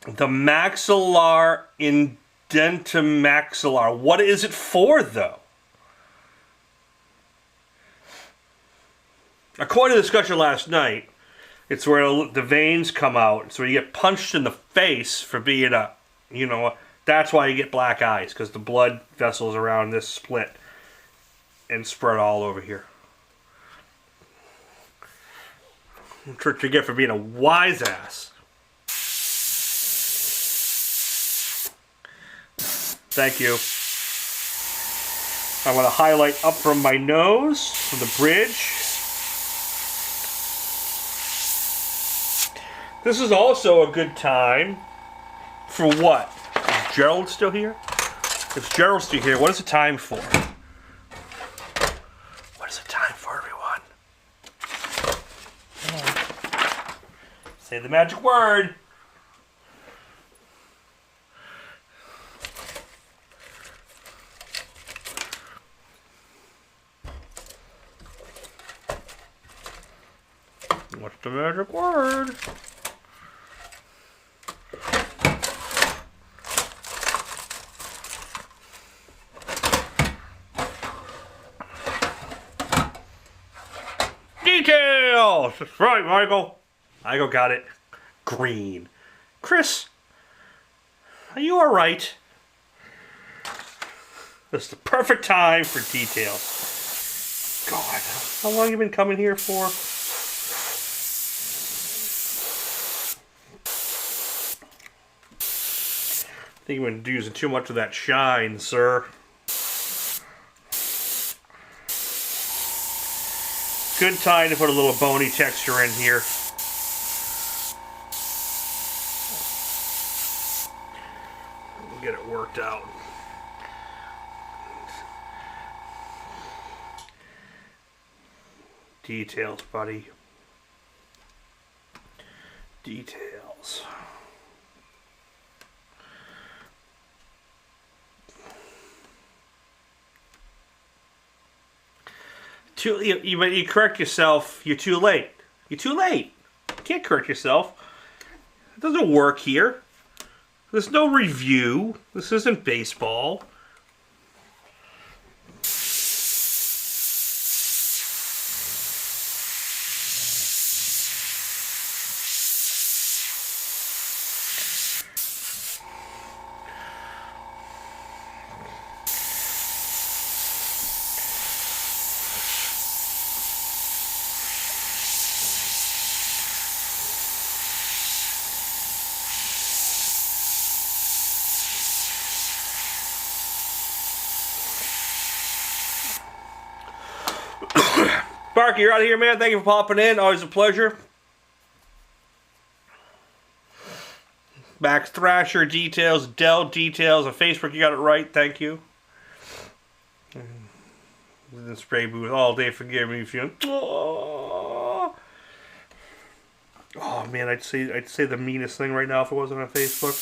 The maxillar indentimaxillar. What is it for, though? according to the discussion last night, it's where the veins come out. So you get punched in the face for being a, you know, that's why you get black eyes, because the blood vessels around this split and spread all over here. Trick you get for being a wise ass. Thank you. I'm going to highlight up from my nose, from the bridge. This is also a good time for what? Is Gerald still here? If Gerald's still here, what is the time for? What is the time for, everyone? Say the magic word. What's the magic word? Details! That's right, Michael. Michael got it. Green. Chris, are you alright? This is the perfect time for details. God, how long have you been coming here for? I think you've been using too much of that shine, sir. Good time to put a little bony texture in here. We'll get it worked out. Details, buddy. Details. You correct yourself. You're too late. You're too late. You can't correct yourself. It doesn't work here. There's no review. This isn't baseball. Barky, you're out of here, man. Thank you for popping in. Always a pleasure. Max Thrasher details, Dell details. On Facebook, you got it right. Thank you. In the spray booth all day. Forgive me if you. Oh man, I'd say the meanest thing right now if it wasn't on Facebook.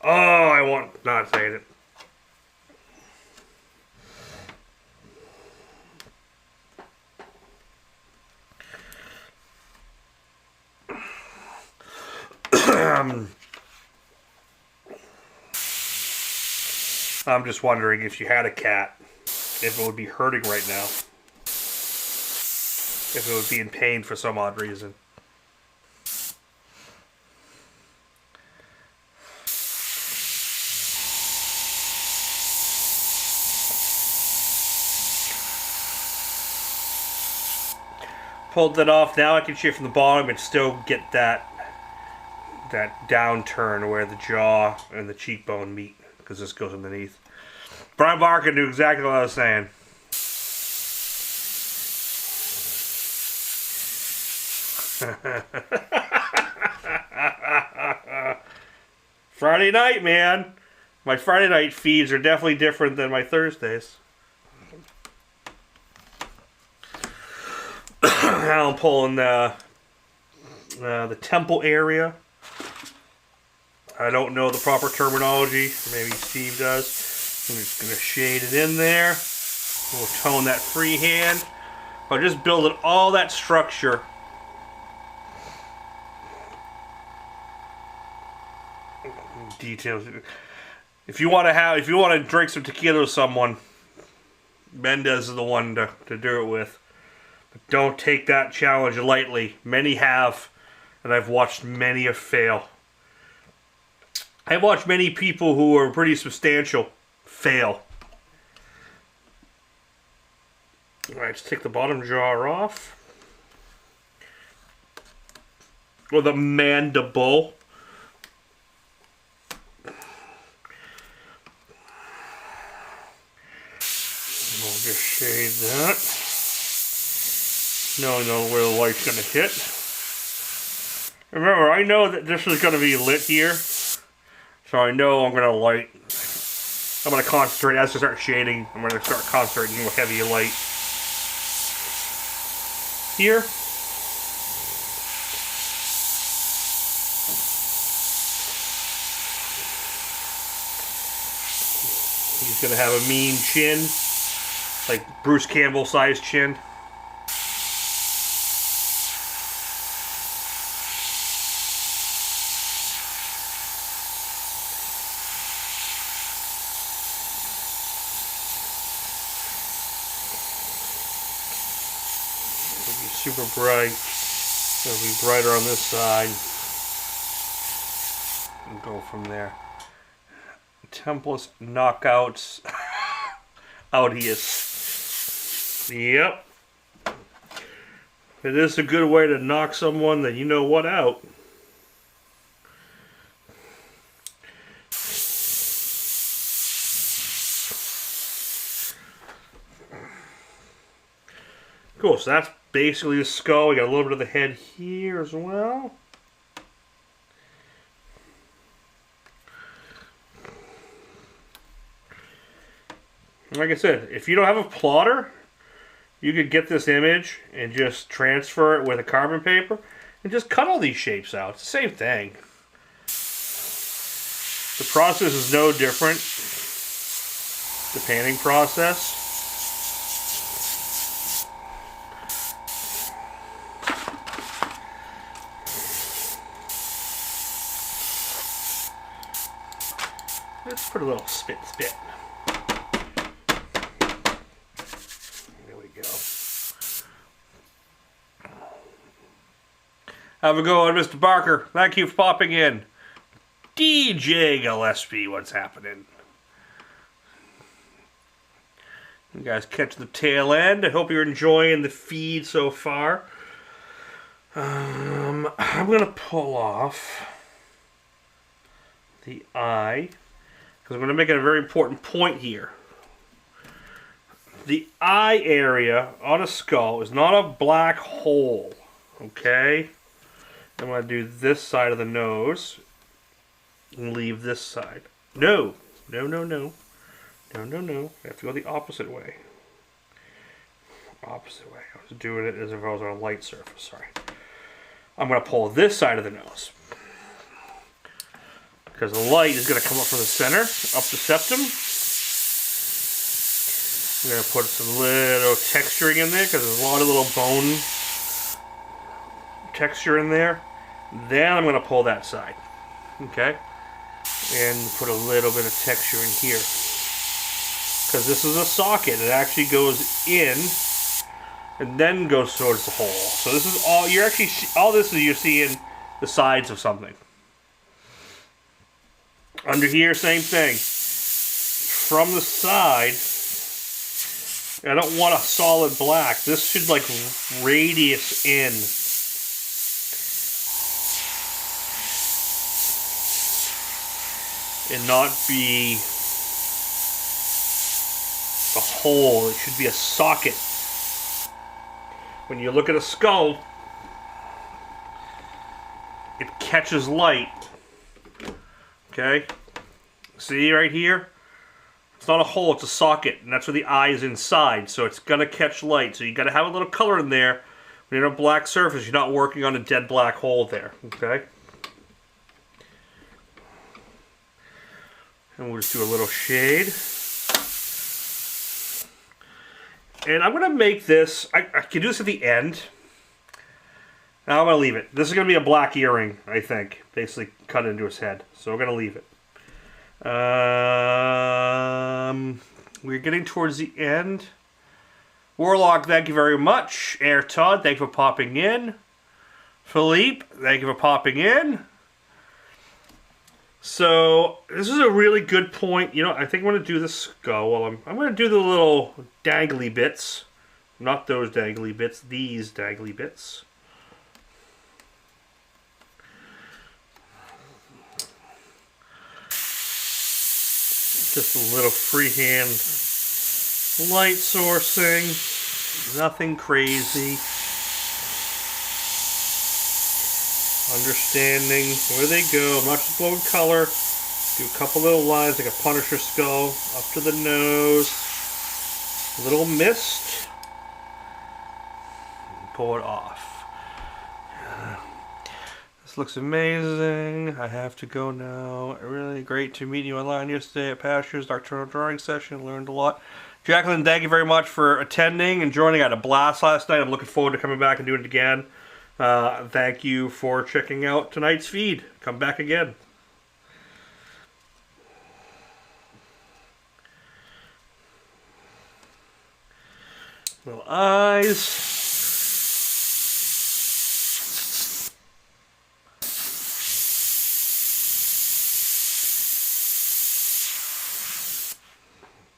Oh, I won't not saying it. I'm just wondering if you had a cat, if it would be hurting right now. If it would be in pain for some odd reason. Pulled that off. Now I can shoot from the bottom and still get that downturn where the jaw and the cheekbone meet, because this goes underneath. Brian Barker knew exactly what I was saying. Friday night, man. My Friday night feeds are definitely different than my Thursdays. Now I'm pulling the temple area. I don't know the proper terminology. Maybe Steve does. I'm just going to shade it in there. We'll tone that freehand. But just building all that structure. Details. If you want to drink some tequila with someone, Mendez is the one to do it with. But don't take that challenge lightly. Many have, and I've watched many fail. I've watched many people who are pretty substantial fail. Alright, let's take the bottom jar off. Or the mandible. We'll just shade that. Knowing where the light's going to hit. Remember, I know that this is going to be lit here. So I know I'm going to light. I'm going to concentrate as I start shading. I'm going to start concentrating with heavy light. Here. He's going to have a mean chin. Like Bruce Campbell sized chin. It'll be super bright. It'll be brighter on this side. And go from there. Templess knockouts. Out he is. Yep. It is a good way to knock someone that you know what out. Cool, so that's basically the skull. We got a little bit of the head here as well. Like I said, if you don't have a plotter, you could get this image and just transfer it with a carbon paper and just cut all these shapes out. It's the same thing. The process is no different. The painting process. Let's put a little spit. Have a go on, Mr. Barker. Thank you for popping in. DJ Gillespie, what's happening? You guys catch the tail end. I hope you're enjoying the feed so far. I'm going to pull off the eye because I'm going to make a very important point here. The eye area on a skull is not a black hole, okay? I'm going to do this side of the nose and leave this side. No. I have to go the opposite way. Opposite way. I was doing it as if I was on a light surface. Sorry. I'm going to pull this side of the nose. Because the light is going to come up from the center, up the septum. I'm going to put some little texturing in there because there's a lot of little bone texture in there. Then I'm going to pull that side. Okay? And put a little bit of texture in here. Because this is a socket. It actually goes in and then goes towards the hole. So this is all, you're actually, all this is you're seeing the sides of something. Under here, same thing. From the side, I don't want a solid black. This should like radius in. And not be a hole. It should be a socket. When you look at a skull, it catches light. Okay? See right here? It's not a hole, it's a socket. And that's where the eye is inside. So it's going to catch light. So you got to have a little color in there. When you're on a black surface, you're not working on a dead black hole there. Okay? And we'll just do a little shade. And I'm going to make this, I can do this at the end. Now I'm going to leave it. This is going to be a black earring, I think. Basically cut into his head. So we're going to leave it. We're getting towards the end. Warlock, thank you very much. Air Todd, thank you for popping in. Philippe, thank you for popping in. So, this is a really good point. You know, I think I'm going to do the skull. Well, I'm going to do the little dangly bits. Not those dangly bits, these dangly bits. Just a little freehand light sourcing. Nothing crazy. Understanding where they go. I'm not just blowing color. Do a couple little lines like a Punisher skull up to the nose. A little mist. Pull it off. This looks amazing. I have to go now. Really great to meet you online yesterday at Pastures Doctoral Drawing Session. Learned a lot. Jacqueline, thank you very much for attending and joining. I had a blast last night. I'm looking forward to coming back and doing it again. Thank you for checking out tonight's feed. Come back again. Little eyes.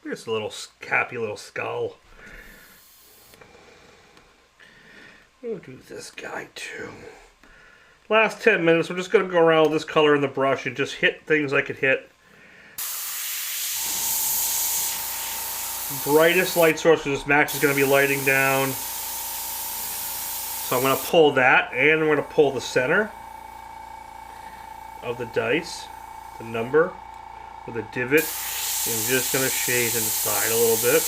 Just a little happy little skull. We'll do this guy too. Last 10 minutes, I'm just going to go around with this color in the brush and just hit things I could hit. Brightest light source for this match is going to be lighting down. So I'm going to pull that, and I'm going to pull the center of the dice, the number, with a divot. And I'm just going to shade inside a little bit.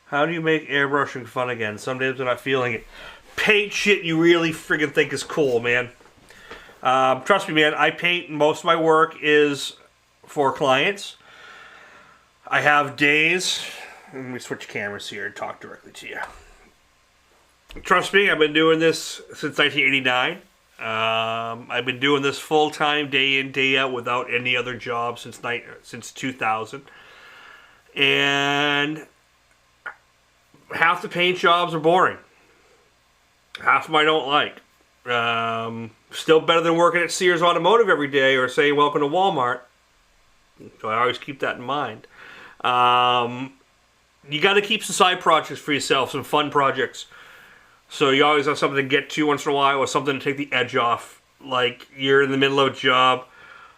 How do you make airbrushing fun again? Some days I'm not feeling it. Paint shit you really friggin' think is cool, man. Trust me, man, I paint, most of my work is for clients. I have days, let me switch cameras here and talk directly to you. Trust me, I've been doing this since 1989. I've been doing this full-time, day in, day out, without any other job since 2000. And half the paint jobs are boring. Half of them I don't like. Still better than working at Sears Automotive every day or saying welcome to Walmart. So I always keep that in mind. You got to keep some side projects for yourself, some fun projects. So you always have something to get to once in a while or something to take the edge off. Like you're in the middle of a job.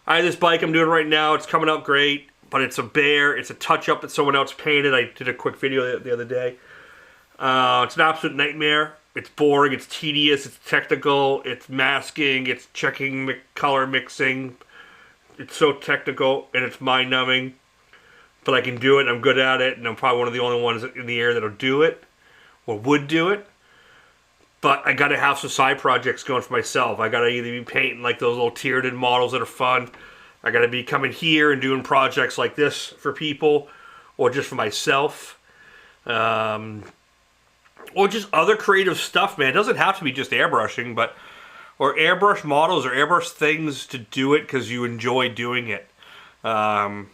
I have this bike I'm doing right now. It's coming out great, but it's a bear. It's a touch-up that someone else painted. I did a quick video the other day. It's an absolute nightmare. It's boring, it's tedious, it's technical, it's masking, it's checking color mixing. It's so technical and it's mind-numbing. But I can do it, I'm good at it, and I'm probably one of the only ones in the air that'll do it, or would do it. But I gotta have some side projects going for myself. I gotta either be painting like those little tiered models that are fun. I gotta be coming here and doing projects like this for people, or just for myself. Or just other creative stuff, man. It doesn't have to be just airbrushing, but or airbrush models or airbrush things to do it because you enjoy doing it, and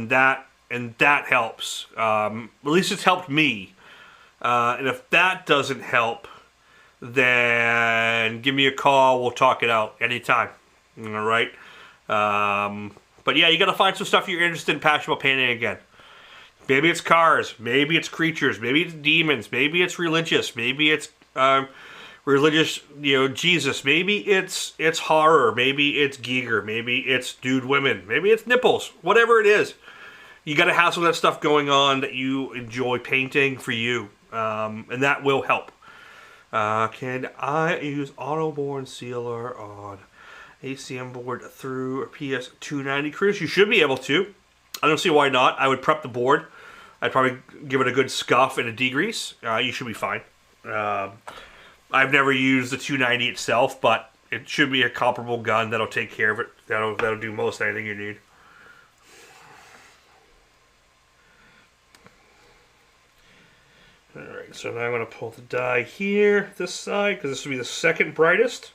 that helps. At least it's helped me. And if that doesn't help, then give me a call. We'll talk it out anytime. All right. But yeah, you got to find some stuff you're interested in, passionate about painting again. Maybe it's cars, maybe it's creatures, maybe it's demons, maybe it's religious, maybe it's religious, Jesus, maybe it's horror, maybe it's Giger, maybe it's dude women, maybe it's nipples, whatever it is. You got to have some of that stuff going on that you enjoy painting for you, and that will help. Can I use Autoborn Sealer on ACM board through a PS290 Cruise? You should be able to. I don't see why not. I would prep the board. I'd probably give it a good scuff and a degrease. You should be fine. I've never used the 290 itself, but it should be a comparable gun that'll take care of it. That'll do most anything you need. Alright, so now I'm going to pull the die here, this side, because this will be the second brightest.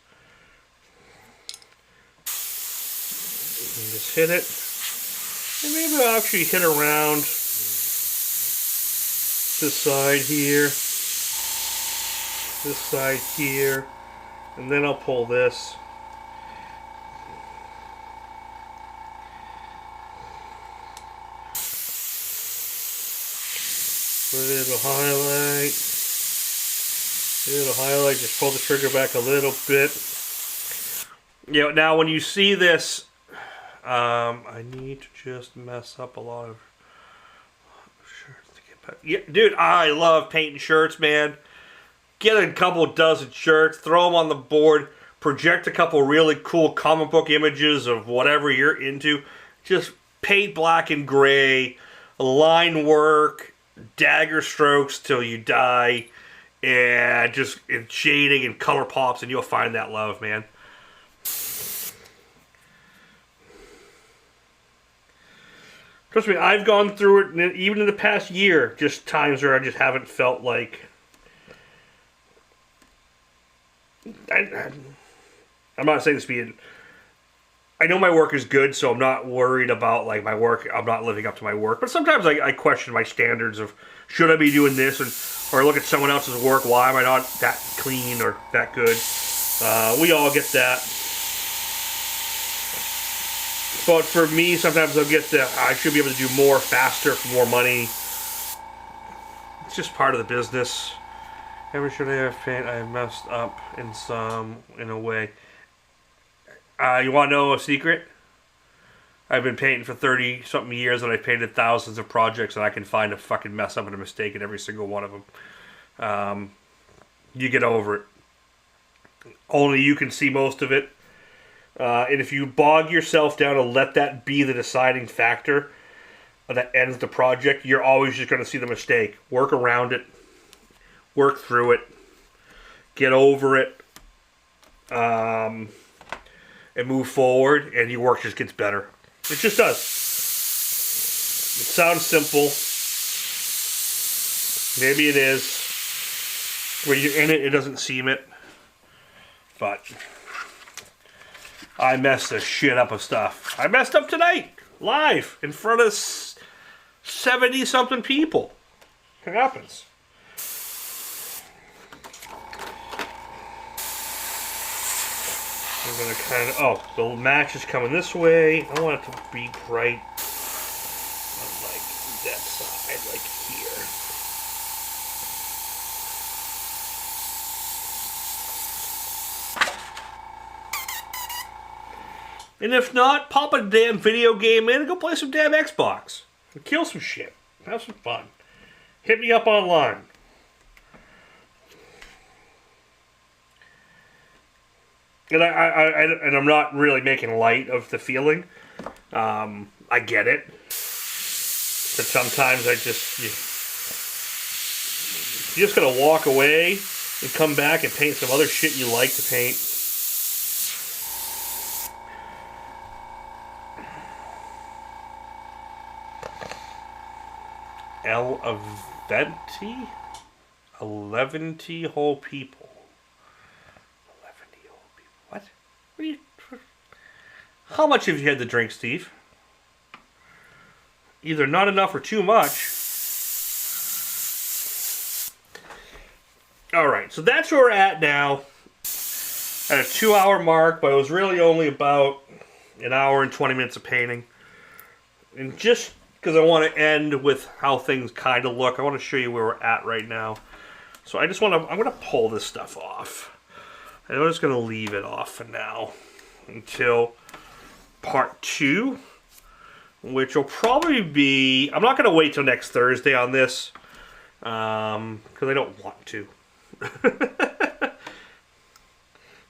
And just hit it. And maybe I'll actually hit around this side here, this side here, and then I'll pull this. Put a little highlight, just pull the trigger back a little bit. You know, now when you see this, I need to just mess up a lot of shirts to get back. Yeah, dude, I love painting shirts, man. Get a couple dozen shirts, throw them on the board, project a couple really cool comic book images of whatever you're into. Just paint black and gray, line work, dagger strokes till you die, and just in shading and color pops, and you'll find that love, man. Trust me, I've gone through it, even in the past year, just times where I just haven't felt like... I'm not saying this being... I know my work is good, so I'm not worried about like my work. I'm not living up to my work. But sometimes I question my standards of, should I be doing this? Or look at someone else's work, why am I not that clean or that good? We all get that. But for me, sometimes I'll get that I should be able to do more faster for more money. It's just part of the business. Ever should I have paint? I messed up in a way. You want to know a secret? I've been painting for 30-something years, and I've painted thousands of projects, and I can find a fucking mess up and a mistake in every single one of them. You get over it. Only you can see most of it. And if you bog yourself down and let that be the deciding factor that ends the project, you're always just going to see the mistake. Work around it. Work through it. Get over it. And move forward, and your work just gets better. It just does. It sounds simple. Maybe it is. When you're in it, it doesn't seem it. But I messed the shit up of stuff. I messed up tonight, live, in front of 70-something people. It happens. I'm gonna kind of, oh, the match is coming this way. I want it to be bright on like that side, like here. And if not, pop a damn video game in and go play some damn Xbox. And kill some shit. Have some fun. Hit me up online. And I'm not really making light of the feeling. I get it. But sometimes you just gotta walk away and come back and paint some other shit you like to paint. L-Aventi? 11 whole people. What? What are you... How much have you had to drink, Steve? Either not enough or too much. Alright, so that's where we're at now. At a 2-hour mark, but it was really only about an hour and 20 minutes of painting. And just because I want to end with how things kind of look, I want to show you where we're at right now. So I just want to... I'm going to pull this stuff off. And I'm just going to leave it off for now until part 2, which will probably be... I'm not going to wait till next Thursday on this, because I don't want to.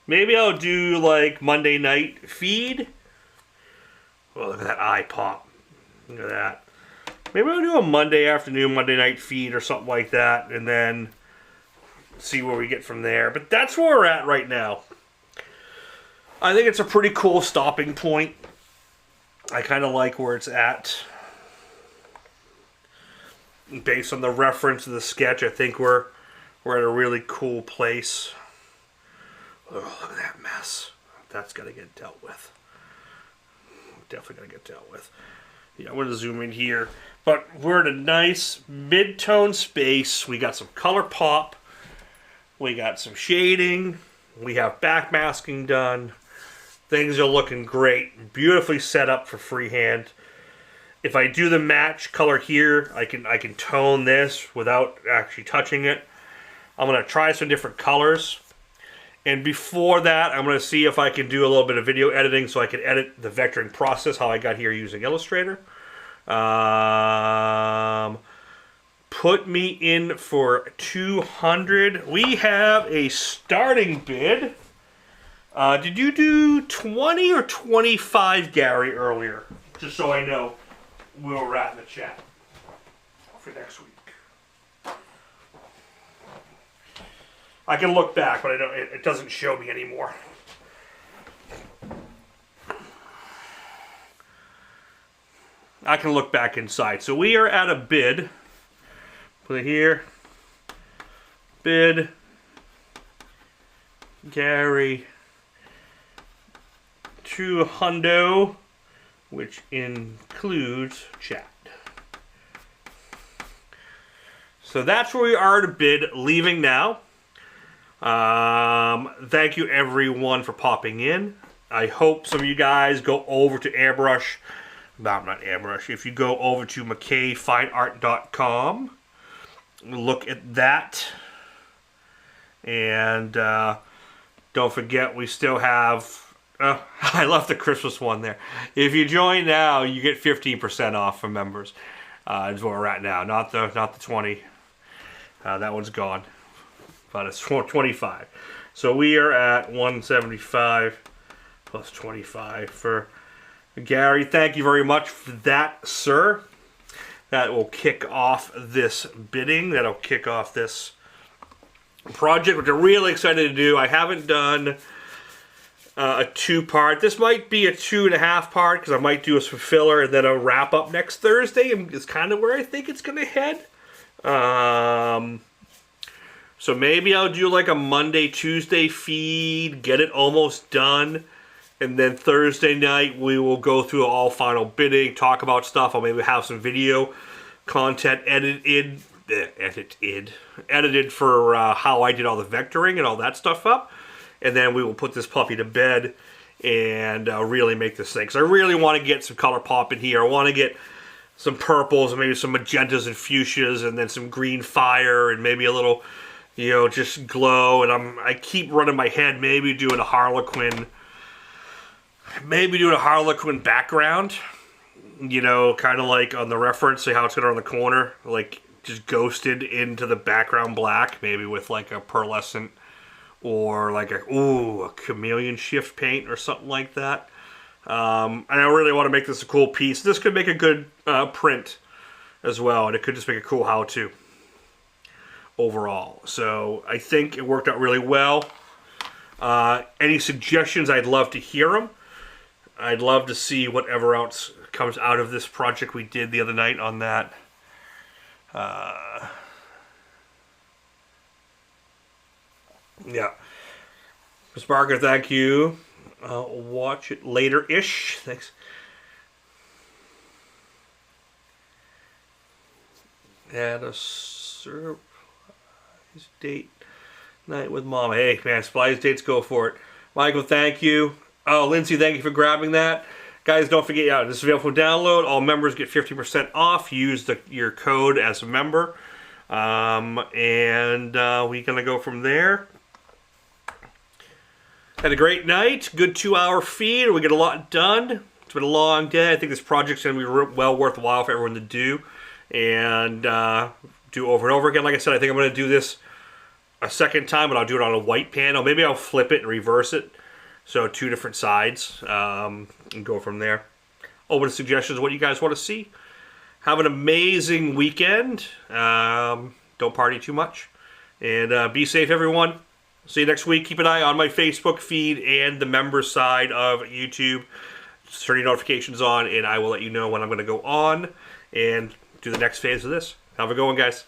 Maybe I'll do like Monday night feed. Oh, look at that eye pop. Look at that. Maybe I'll do a Monday afternoon, Monday night feed or something like that, and then see where we get from there. But that's where we're at right now. I think it's a pretty cool stopping point. I kind of like where it's at. Based on the reference of the sketch, I think we're at a really cool place. Oh, look at that mess. That's got to get dealt with. Definitely got to get dealt with. Yeah, I'm going to zoom in here. But we're in a nice mid-tone space. We got some color pop. We got some shading. We have backmasking done. Things are looking great. Beautifully set up for freehand. If I do the match color here, I can tone this without actually touching it. I'm going to try some different colors. And before that, I'm going to see if I can do a little bit of video editing so I can edit the vectoring process, how I got here using Illustrator. Put me in for 200. We have a starting bid. Did you do 20 or 25, Gary, earlier? Just so I know where we're at in the chat for next week. I can look back, but I don't. It doesn't show me anymore. I can look back inside. So we are at a bid. Put it here. Bid. Gary. 200, which includes chat. So that's where we are to bid, leaving now. Thank you everyone for popping in. I hope some of you guys go over to Airbrush. No, not Airbrush. If you go over to McKayFineArt.com, look at that. And don't forget, we still have... I left the Christmas one there. If you join now, you get 15% off for members. Is where we're at now. Not the 20. That one's gone. But it's 25. So we are at 175 plus 25 for Gary. Thank you very much for that, sir. That will kick off this bidding. That'll kick off this project, which I'm really excited to do. I haven't done a 2-part. This might be a 2.5 part because I might do some filler and then a wrap up next Thursday. Is kind of where I think it's going to head. So maybe I'll do like a Monday, Tuesday feed, get it almost done, and then Thursday night we will go through all final bidding, talk about stuff. I'll maybe have some video content edited for how I did all the vectoring and all that stuff up. And then we will put this puppy to bed and really make this thing. Because I really want to get some color pop in here. I want to get some purples and maybe some magentas and fuchsias and then some green fire and maybe a little, you know, just glow. And I keep running my head maybe doing a Harlequin. Maybe doing a Harlequin background. You know, kind of like on the reference, see how it's going to on the corner. Like just ghosted into the background black. Maybe with like a pearlescent or like a chameleon shift paint or something like that. And I really want to make this a cool piece. This could make a good print as well, and it could just make a cool how-to overall. So I think it worked out really well. Any suggestions, I'd love to hear them. I'd love to see whatever else comes out of this project we did the other night on that. Yeah. Ms. Barker, thank you. Watch it later-ish. Thanks. Add a surprise date night with Mom. Hey, man, surprise dates, go for it. Michael, thank you. Oh, Lindsay, thank you for grabbing that. Guys, don't forget, this is available for download. All members get 50% off. Use your code as a member. And we're going to go from there. Had a great night. Good 2-hour feed. We get a lot done. It's been a long day. I think this project's going to be well worthwhile for everyone to do. And do over and over again. Like I said, I think I'm going to do this a second time, but I'll do it on a white panel. Maybe I'll flip it and reverse it. So 2 different sides. And go from there. Open to suggestions of what you guys want to see. Have an amazing weekend. Don't party too much. And be safe, everyone. See you next week. Keep an eye on my Facebook feed and the members side of YouTube. Just turn your notifications on, and I will let you know when I'm going to go on and do the next phase of this. Have a good one, guys.